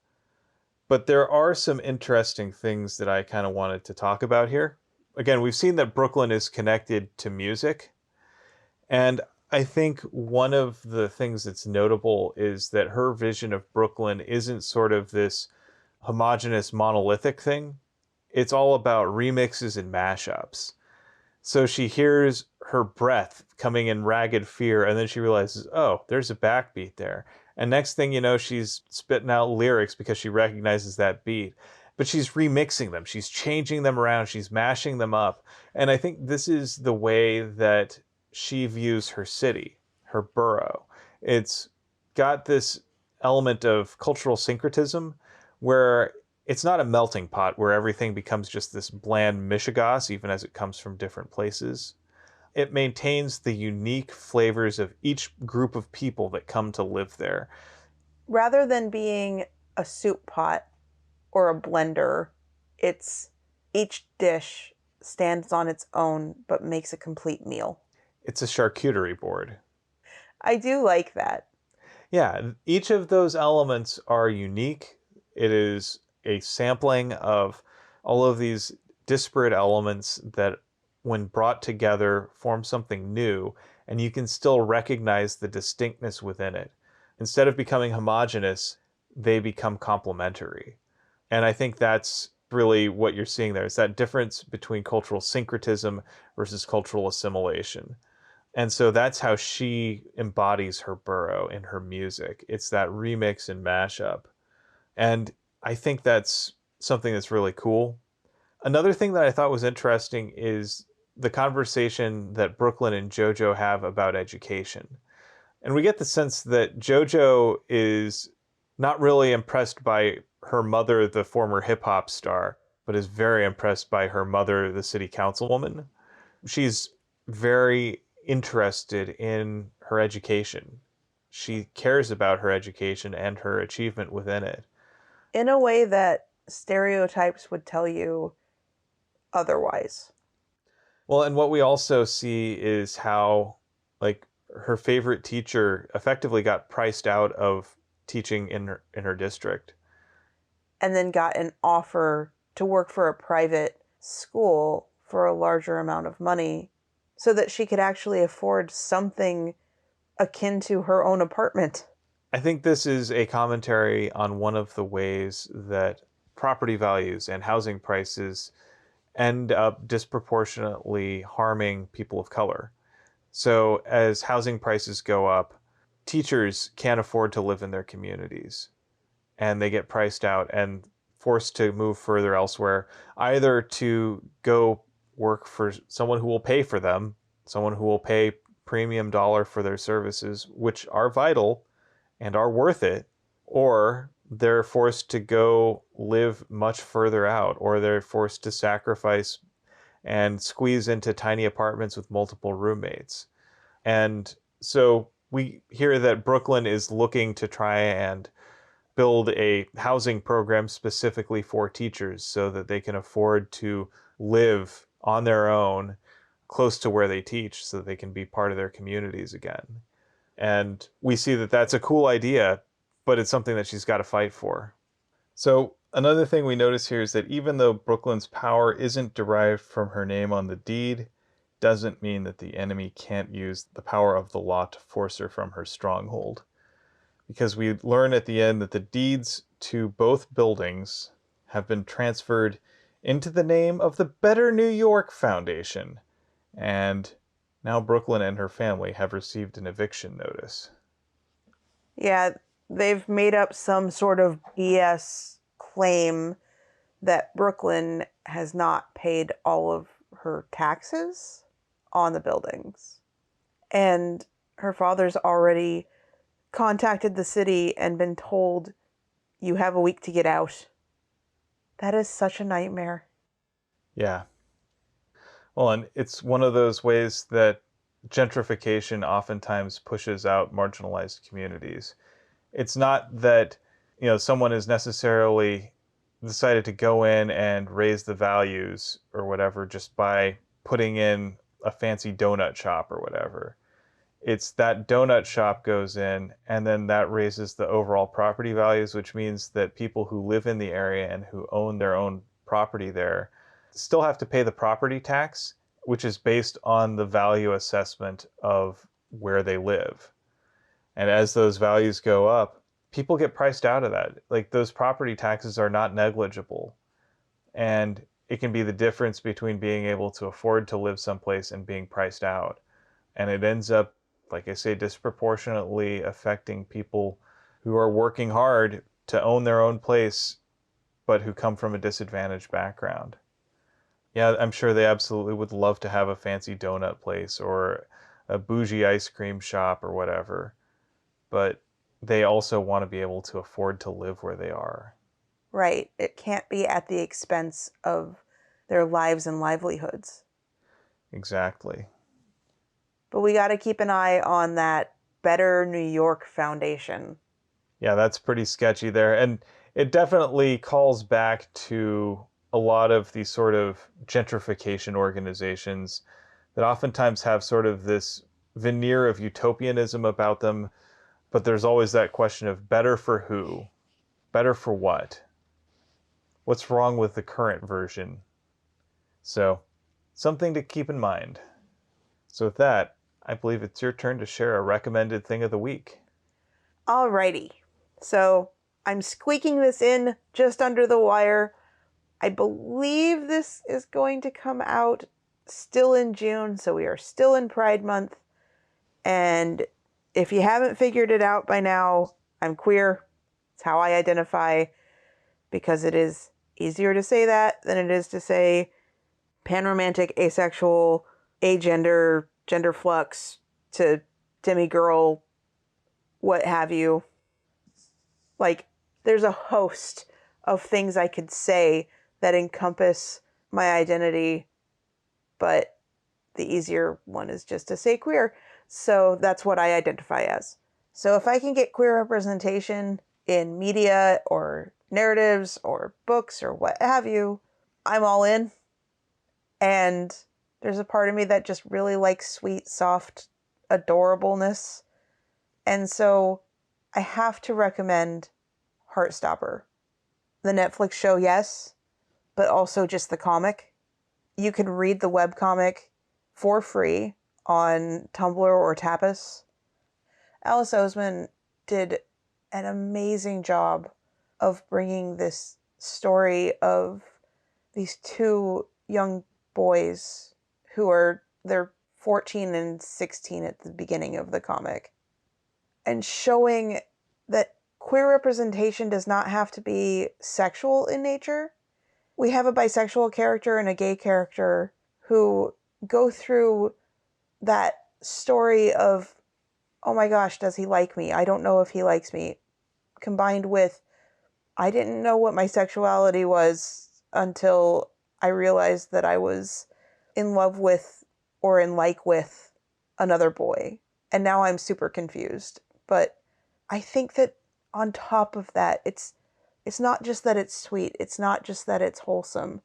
But there are some interesting things that I kind of wanted to talk about here. Again, we've seen that Brooklyn is connected to music. And I think one of the things that's notable is that her vision of Brooklyn isn't sort of this homogenous monolithic thing. It's all about remixes and mashups. So she hears her breath coming in ragged fear, and then she realizes, oh, there's a backbeat there. And next thing you know, she's spitting out lyrics because she recognizes that beat. But she's remixing them, she's changing them around, she's mashing them up. And I think this is the way that she views her city, her borough. It's got this element of cultural syncretism where it's not a melting pot where everything becomes just this bland mishigas, even as it comes from different places. It maintains the unique flavors of each group of people that come to live there. Rather than being a soup pot or a blender, it's each dish stands on its own but makes a complete meal. It's a charcuterie board. I do like that. Yeah, each of those elements are unique. It is a sampling of all of these disparate elements that, when brought together, form something new, and you can still recognize the distinctness within it. Instead of becoming homogenous, they become complementary. And I think that's really what you're seeing there. Is that difference between cultural syncretism versus cultural assimilation. And so that's how she embodies her borough in her music. It's that remix and mashup. And I think that's something that's really cool. Another thing that I thought was interesting is the conversation that Brooklyn and JoJo have about education. And we get the sense that JoJo is not really impressed by her mother, the former hip hop star, but is very impressed by her mother, the city councilwoman. She's very interested in her education. She cares about her education and her achievement within it. In a way that stereotypes would tell you otherwise. Well, and what we also see is how, like, her favorite teacher effectively got priced out of teaching in her district. And then got an offer to work for a private school for a larger amount of money so that she could actually afford something akin to her own apartment. I think this is a commentary on one of the ways that property values and housing prices end up disproportionately harming people of color. So as housing prices go up, teachers can't afford to live in their communities, and they get priced out and forced to move further elsewhere, either to go work for someone who will pay for them, someone who will pay premium dollar for their services, which are vital and are worth it, or they're forced to go live much further out, or they're forced to sacrifice and squeeze into tiny apartments with multiple roommates. And so we hear that Brooklyn is looking to try and build a housing program specifically for teachers so that they can afford to live on their own close to where they teach so that they can be part of their communities again. And we see that that's a cool idea, but it's something that she's got to fight for. So another thing we notice here is that even though Brooklyn's power isn't derived from her name on the deed, doesn't mean that the enemy can't use the power of the law to force her from her stronghold. Because we learn at the end that the deeds to both buildings have been transferred into the name of the Better New York Foundation, And now Brooklyn and her family have received an eviction notice. Yeah, they've made up some sort of BS claim that Brooklyn has not paid all of her taxes on the buildings. And her father's already contacted the city and been told, you have a week to get out. That is such a nightmare. Yeah. Well, and it's one of those ways that gentrification oftentimes pushes out marginalized communities. It's not that, someone has necessarily decided to go in and raise the values or whatever just by putting in a fancy donut shop or whatever. It's that donut shop goes in and then that raises the overall property values, which means that people who live in the area and who own their own property there still have to pay the property tax, which is based on the value assessment of where they live. And as those values go up, people get priced out of that. Like those property taxes are not negligible. And it can be the difference between being able to afford to live someplace and being priced out. And it ends up, like I say, disproportionately affecting people who are working hard to own their own place, but who come from a disadvantaged background. Yeah, I'm sure they absolutely would love to have a fancy donut place or a bougie ice cream shop or whatever, but they also want to be able to afford to live where they are. Right. It can't be at the expense of their lives and livelihoods. Exactly. But we got to keep an eye on that Better New York Foundation. Yeah, that's pretty sketchy there. And it definitely calls back to a lot of these sort of gentrification organizations that oftentimes have sort of this veneer of utopianism about them, but there's always that question of better for who? Better for what? What's wrong with the current version? So, something to keep in mind. So, with that, I believe it's your turn to share a recommended thing of the week. Alrighty. So I'm squeaking this in just under the wire. I believe this is going to come out still in June, so we are still in Pride Month. And if you haven't figured it out by now, I'm queer. It's how I identify, because it is easier to say that than it is to say panromantic, asexual, agender, gender flux to demigirl, what have you. Like, there's a host of things I could say that encompass my identity, but the easier one is just to say queer. So that's what I identify as. So if I can get queer representation in media or narratives or books or what have you, I'm all in. And there's a part of me that just really likes sweet, soft adorableness. And so I have to recommend Heartstopper. The Netflix show, yes, but also just the comic. You can read the webcomic for free on Tumblr or Tapas. Alice Oseman did an amazing job of bringing this story of these two young boys they're 14 and 16 at the beginning of the comic, and showing that queer representation does not have to be sexual in nature. We have a bisexual character and a gay character who go through that story of, oh my gosh, does he like me? I don't know if he likes me. Combined with, I didn't know what my sexuality was until I realized that I was in love with or in like with another boy. And now I'm super confused. But I think that on top of that, it's not just that it's sweet. It's not just that it's wholesome.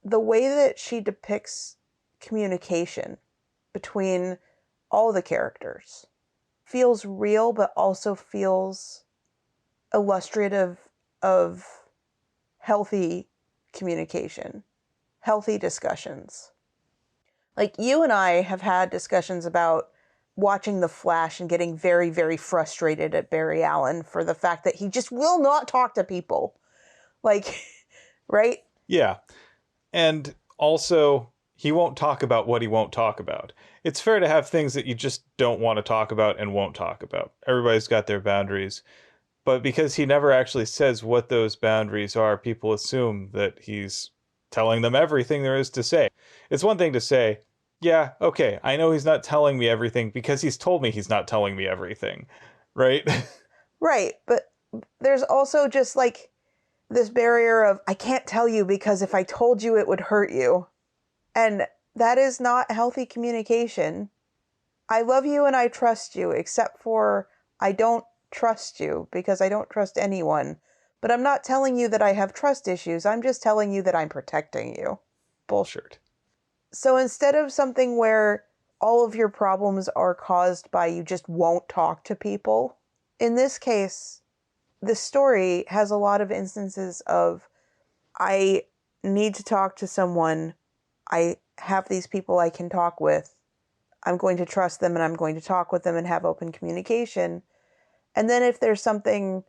The way that she depicts communication between all the characters feels real, but also feels illustrative of healthy communication, healthy discussions. Like, you and I have had discussions about watching The Flash and getting very, very frustrated at Barry Allen for the fact that he just will not talk to people. Like, right? Yeah. And also, he won't talk about what he won't talk about. It's fair to have things that you just don't want to talk about and won't talk about. Everybody's got their boundaries. But because he never actually says what those boundaries are, people assume that he's telling them everything there is to say. It's one thing to say, yeah, okay, I know he's not telling me everything because he's told me he's not telling me everything, right? Right, but there's also just like this barrier of, I can't tell you because if I told you, it would hurt you. And that is not healthy communication. I love you and I trust you, except for I don't trust you because I don't trust anyone. But I'm not telling you that I have trust issues. I'm just telling you that I'm protecting you. Bullshit. So instead of something where all of your problems are caused by you just won't talk to people, in this case, this story has a lot of instances of, I need to talk to someone. I have these people I can talk with. I'm going to trust them and I'm going to talk with them and have open communication. And then if there's something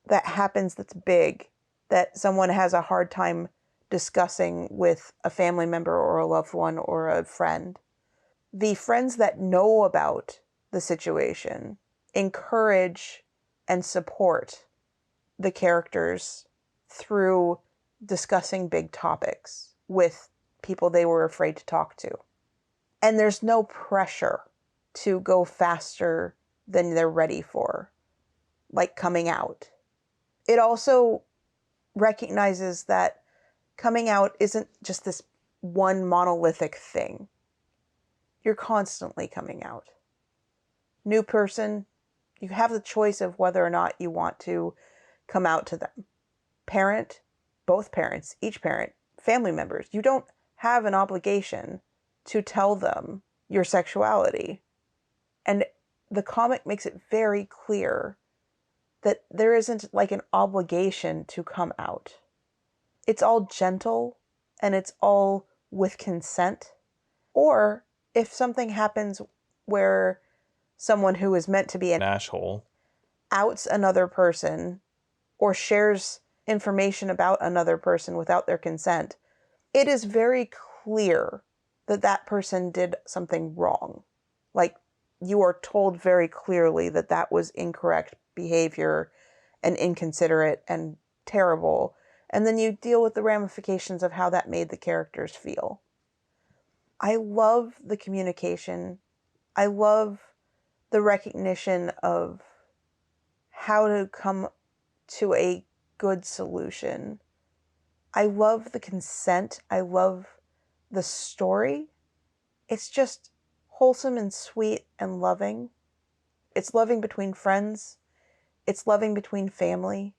that happens that's big, that someone has a hard time discussing with a family member or a loved one or a friend, the friends that know about the situation encourage and support the characters through discussing big topics with people they were afraid to talk to. And there's no pressure to go faster than they're ready for, like coming out. It also recognizes that coming out isn't just this one monolithic thing. You're constantly coming out. New person, you have the choice of whether or not you want to come out to them. Parent, both parents, each parent, family members, you don't have an obligation to tell them your sexuality. And the comic makes it very clear that there isn't like an obligation to come out. It's all gentle and it's all with consent. Or if something happens where someone who is meant to be an asshole outs another person or shares information about another person without their consent, it is very clear that that person did something wrong. Like, you are told very clearly that that was incorrect behavior and inconsiderate and terrible. And then you deal with the ramifications of how that made the characters feel. I love the communication. I love the recognition of how to come to a good solution. I love the consent. I love the story. It's just wholesome and sweet and loving. It's loving between friends. It's loving between family.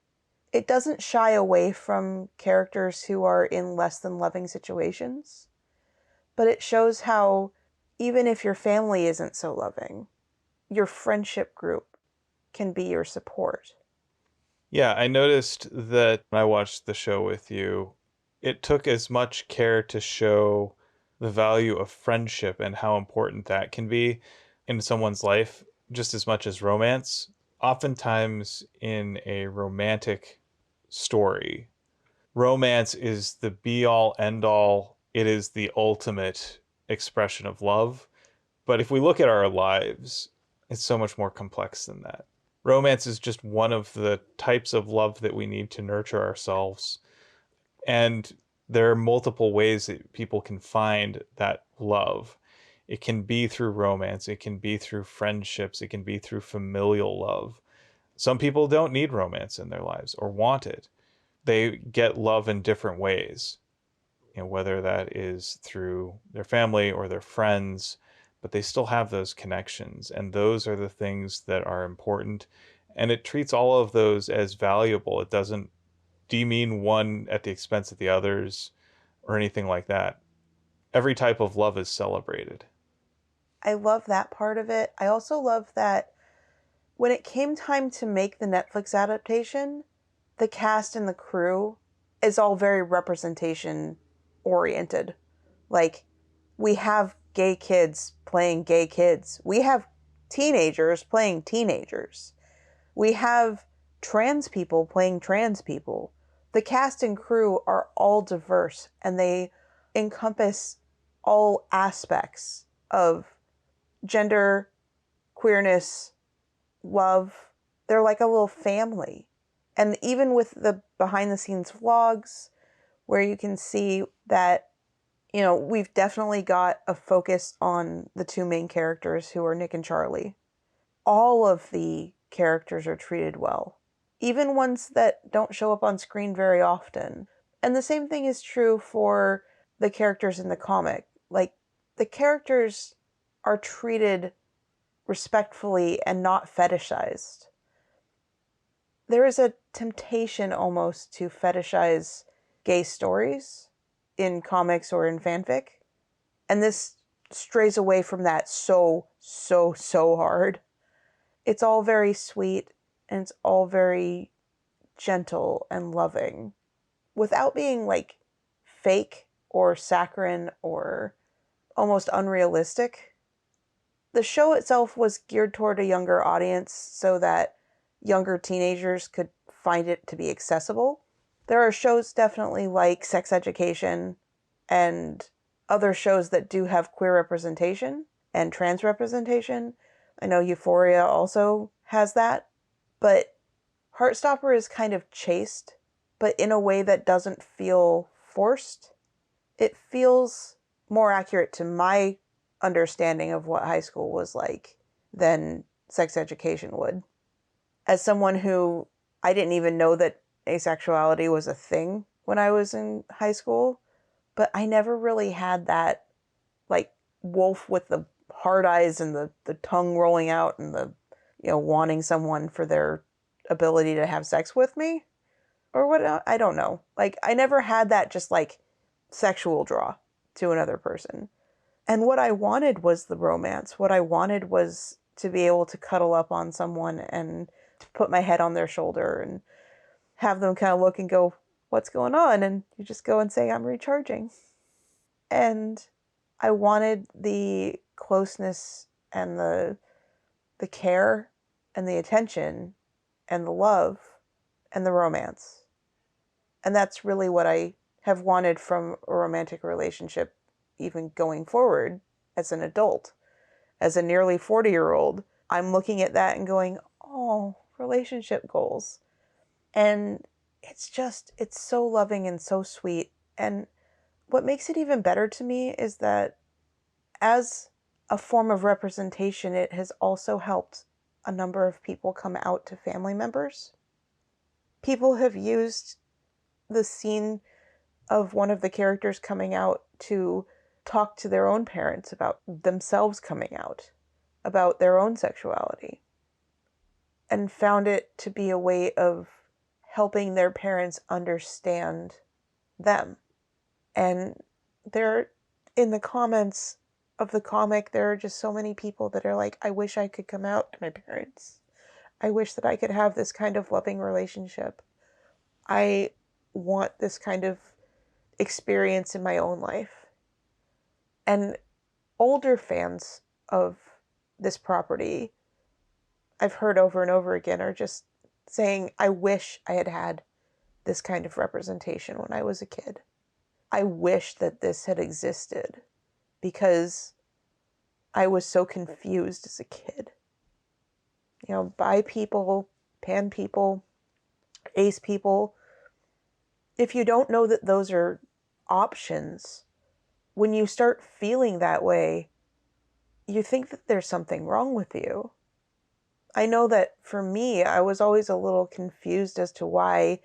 It doesn't shy away from characters who are in less than loving situations, but it shows how even if your family isn't so loving, your friendship group can be your support. Yeah, I noticed that when I watched the show with you, it took as much care to show the value of friendship and how important that can be in someone's life, just as much as romance. Oftentimes, in a romantic story, romance is the be all end all, it is the ultimate expression of love. But if we look at our lives, it's so much more complex than that. Romance is just one of the types of love that we need to nurture ourselves. And there are multiple ways that people can find that love. It can be through romance, it can be through friendships, it can be through familial love. Some people don't need romance in their lives or want it. They get love in different ways, whether that is through their family or their friends, but they still have those connections. And those are the things that are important. And it treats all of those as valuable. It doesn't demean one at the expense of the others or anything like that. Every type of love is celebrated. I love that part of it. I also love that when it came time to make the Netflix adaptation, the cast and the crew is all very representation oriented. Like, we have gay kids playing gay kids. We have teenagers playing teenagers. We have trans people playing trans people. The cast and crew are all diverse and they encompass all aspects of gender, queerness, love. They're like a little family. And even with the behind the scenes vlogs, where you can see that, you know, we've definitely got a focus on the two main characters, who are Nick and Charlie. All of the characters are treated well, even ones that don't show up on screen very often. And the same thing is true for the characters in the comic. Like, the characters are treated respectfully and not fetishized. There is a temptation almost to fetishize gay stories in comics or in fanfic. And this strays away from that so hard. It's all very sweet and it's all very gentle and loving without being like fake or saccharine or almost unrealistic. The show itself was geared toward a younger audience so that younger teenagers could find it to be accessible. There are shows definitely like Sex Education and other shows that do have queer representation and trans representation. I know Euphoria also has that, but Heartstopper is kind of chaste, but in a way that doesn't feel forced. It feels more accurate to my understanding of what high school was like than Sex Education would. As someone who, I didn't even know that asexuality was a thing when I was in high school, but I never really had that, like, wolf with the hard eyes and the tongue rolling out and the, you know, wanting someone for their ability to have sex with me or what. I don't know. Like, I never had that just like sexual draw to another person. And what I wanted was the romance. What I wanted was to be able to cuddle up on someone and to put my head on their shoulder and have them kind of look and go, what's going on? And you just go and say, I'm recharging. And I wanted the closeness and the care and the attention and the love and the romance. And that's really what I have wanted from a romantic relationship, even going forward as an adult. As a nearly 40-year-old, I'm looking at that and going, oh, relationship goals. And it's so loving and so sweet. And what makes it even better to me is that as a form of representation, it has also helped a number of people come out to family members. People have used the scene of one of the characters coming out to talk to their own parents about themselves coming out, about their own sexuality, and found it to be a way of helping their parents understand them. And there, in the comments of the comic, there are just so many people that are like, I wish I could come out to my parents. I wish that I could have this kind of loving relationship. I want this kind of experience in my own life. And older fans of this property, I've heard over and over again, are just saying, I wish I had had this kind of representation when I was a kid. I wish that this had existed because I was so confused as a kid. You know, bi people, pan people, ace people, if you don't know that those are options, when you start feeling that way, you think that there's something wrong with you. I know that for me, I was always a little confused as to why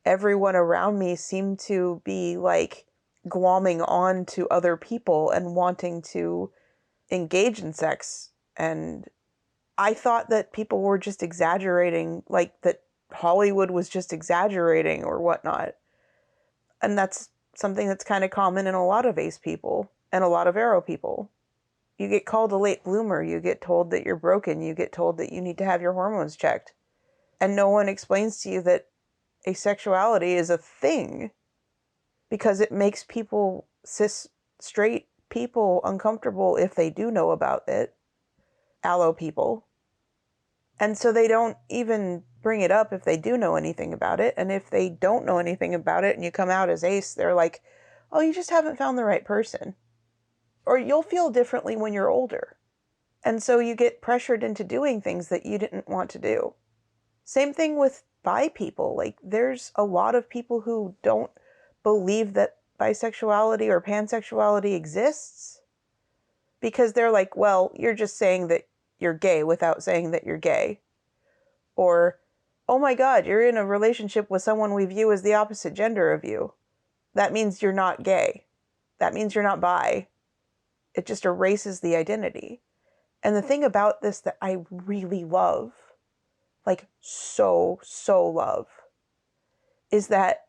everyone around me seemed to be like glomming on to other people and wanting to engage in sex. And I thought that people were just exaggerating, like that Hollywood was just exaggerating or whatnot. And that's something that's kind of common in a lot of ace people and a lot of arrow people. You get called a late bloomer, you get told that you're broken, you get told that you need to have your hormones checked. And no one explains to you that asexuality is a thing because it makes people, cis, straight people, uncomfortable if they do know about it. Allo people. And so they don't even bring it up if they do know anything about it. And if they don't know anything about it and you come out as ace, they're like, oh, you just haven't found the right person. Or you'll feel differently when you're older. And so you get pressured into doing things that you didn't want to do. Same thing with bi people. Like, there's a lot of people who don't believe that bisexuality or pansexuality exists because they're like, well, you're just saying that you're gay without saying that you're gay. Or, oh my God, you're in a relationship with someone we view as the opposite gender of you. That means you're not gay. That means you're not bi. It just erases the identity. And the thing about this that I really love, like so love, is that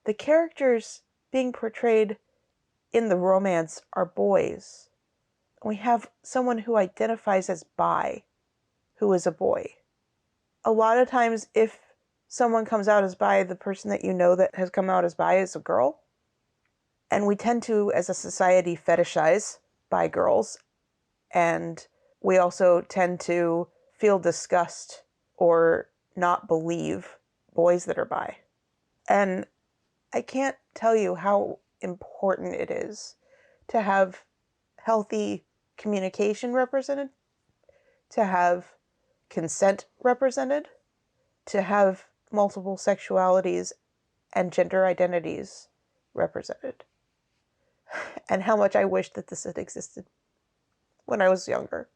the characters being portrayed in the romance are boys. We have someone who identifies as bi, who is a boy. A lot of times, if someone comes out as bi, the person that you know that has come out as bi is a girl. And we tend to, as a society, fetishize bi girls. And we also tend to feel disgust or not believe boys that are bi. And I can't tell you how important it is to have healthy communication represented, to have consent represented, to have multiple sexualities and gender identities represented. And how much I wish that this had existed when I was younger.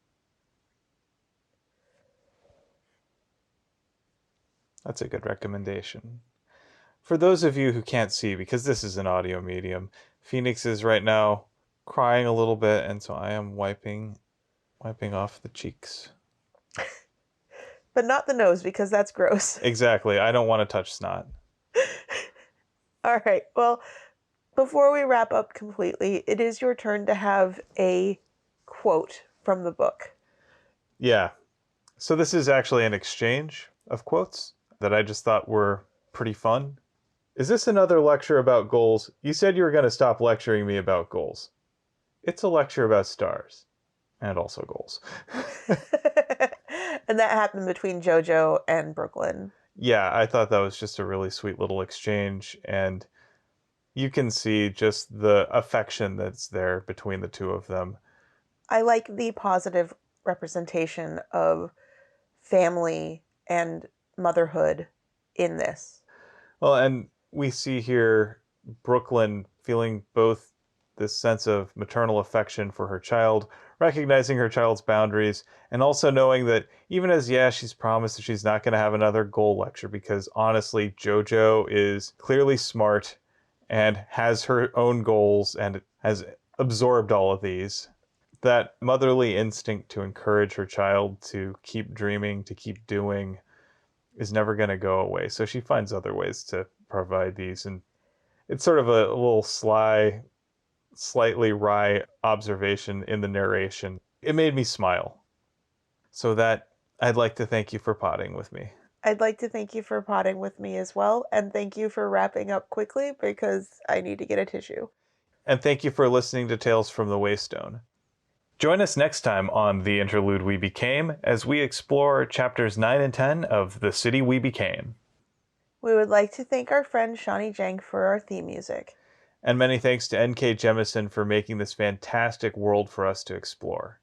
That's a good recommendation. For those of you who can't see, because this is an audio medium, Phoenix is right now crying a little bit, and so I am wiping off the cheeks. But not the nose, because that's gross. Exactly. I don't want to touch snot. All right. Well, before we wrap up completely, it is your turn to have a quote from the book. Yeah. So this is actually an exchange of quotes that I just thought were pretty fun. Is this another lecture about goals? You said you were going to stop lecturing me about goals. It's a lecture about stars. And also goals. And that happened between JoJo and Brooklyn. Yeah, I thought that was just a really sweet little exchange. And you can see just the affection that's there between the two of them. I like the positive representation of family and motherhood in this. Well, and we see here Brooklyn feeling both this sense of maternal affection for her child, recognizing her child's boundaries, and also knowing that even as, yeah, she's promised that she's not going to have another goal lecture, because honestly, JoJo is clearly smart and has her own goals and has absorbed all of these. That motherly instinct to encourage her child to keep dreaming, to keep doing, is never going to go away. So she finds other ways to provide these. And it's sort of a little sly, slightly wry observation in the narration. It made me smile. So that I'd like to thank you for potting with me. I'd like to thank you for potting with me as well. And thank you for wrapping up quickly because I need to get a tissue. And thank you for listening to Tales from the Waystone. Join us next time on The Interlude We Became as we explore chapters 9 and 10 of The City We Became. We would like to thank our friend Shawnee Jang for our theme music. And many thanks to NK Jemisin for making this fantastic world for us to explore.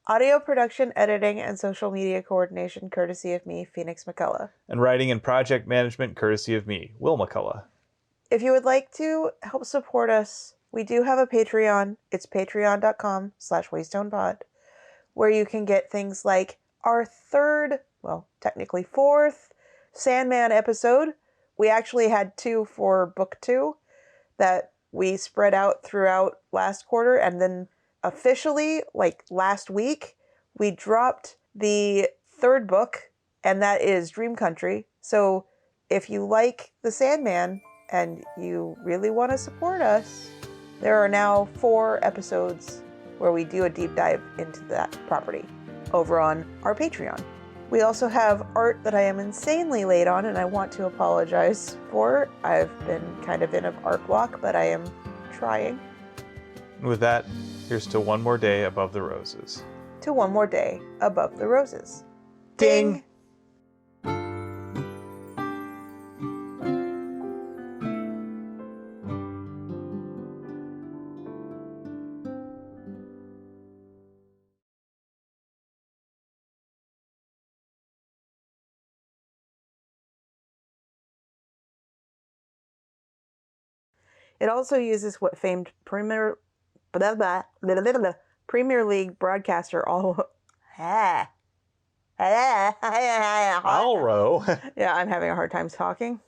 Audio production, editing, and social media coordination courtesy of me, Phoenix McCullough. And writing and project management courtesy of me, Will McCullough. If you would like to help support us, we do have a Patreon. It's patreon.com/waystonepod, where you can get things like our third, well, technically fourth, Sandman episode. We actually had 2 for book 2 that we spread out throughout last quarter, and then officially, like last week, we dropped the 3rd book, and that is Dream Country. So if you like the Sandman and you really want to support us, there are now 4 episodes where we do a deep dive into that property over on our Patreon. We also have art that I am insanely late on, and I want to apologize for. I've been kind of in an art block, but I am trying. With that, here's to one more day above the roses. To one more day above the roses. Ding! It also uses what famed Premier League broadcaster Alro. Yeah, I'm having a hard time talking.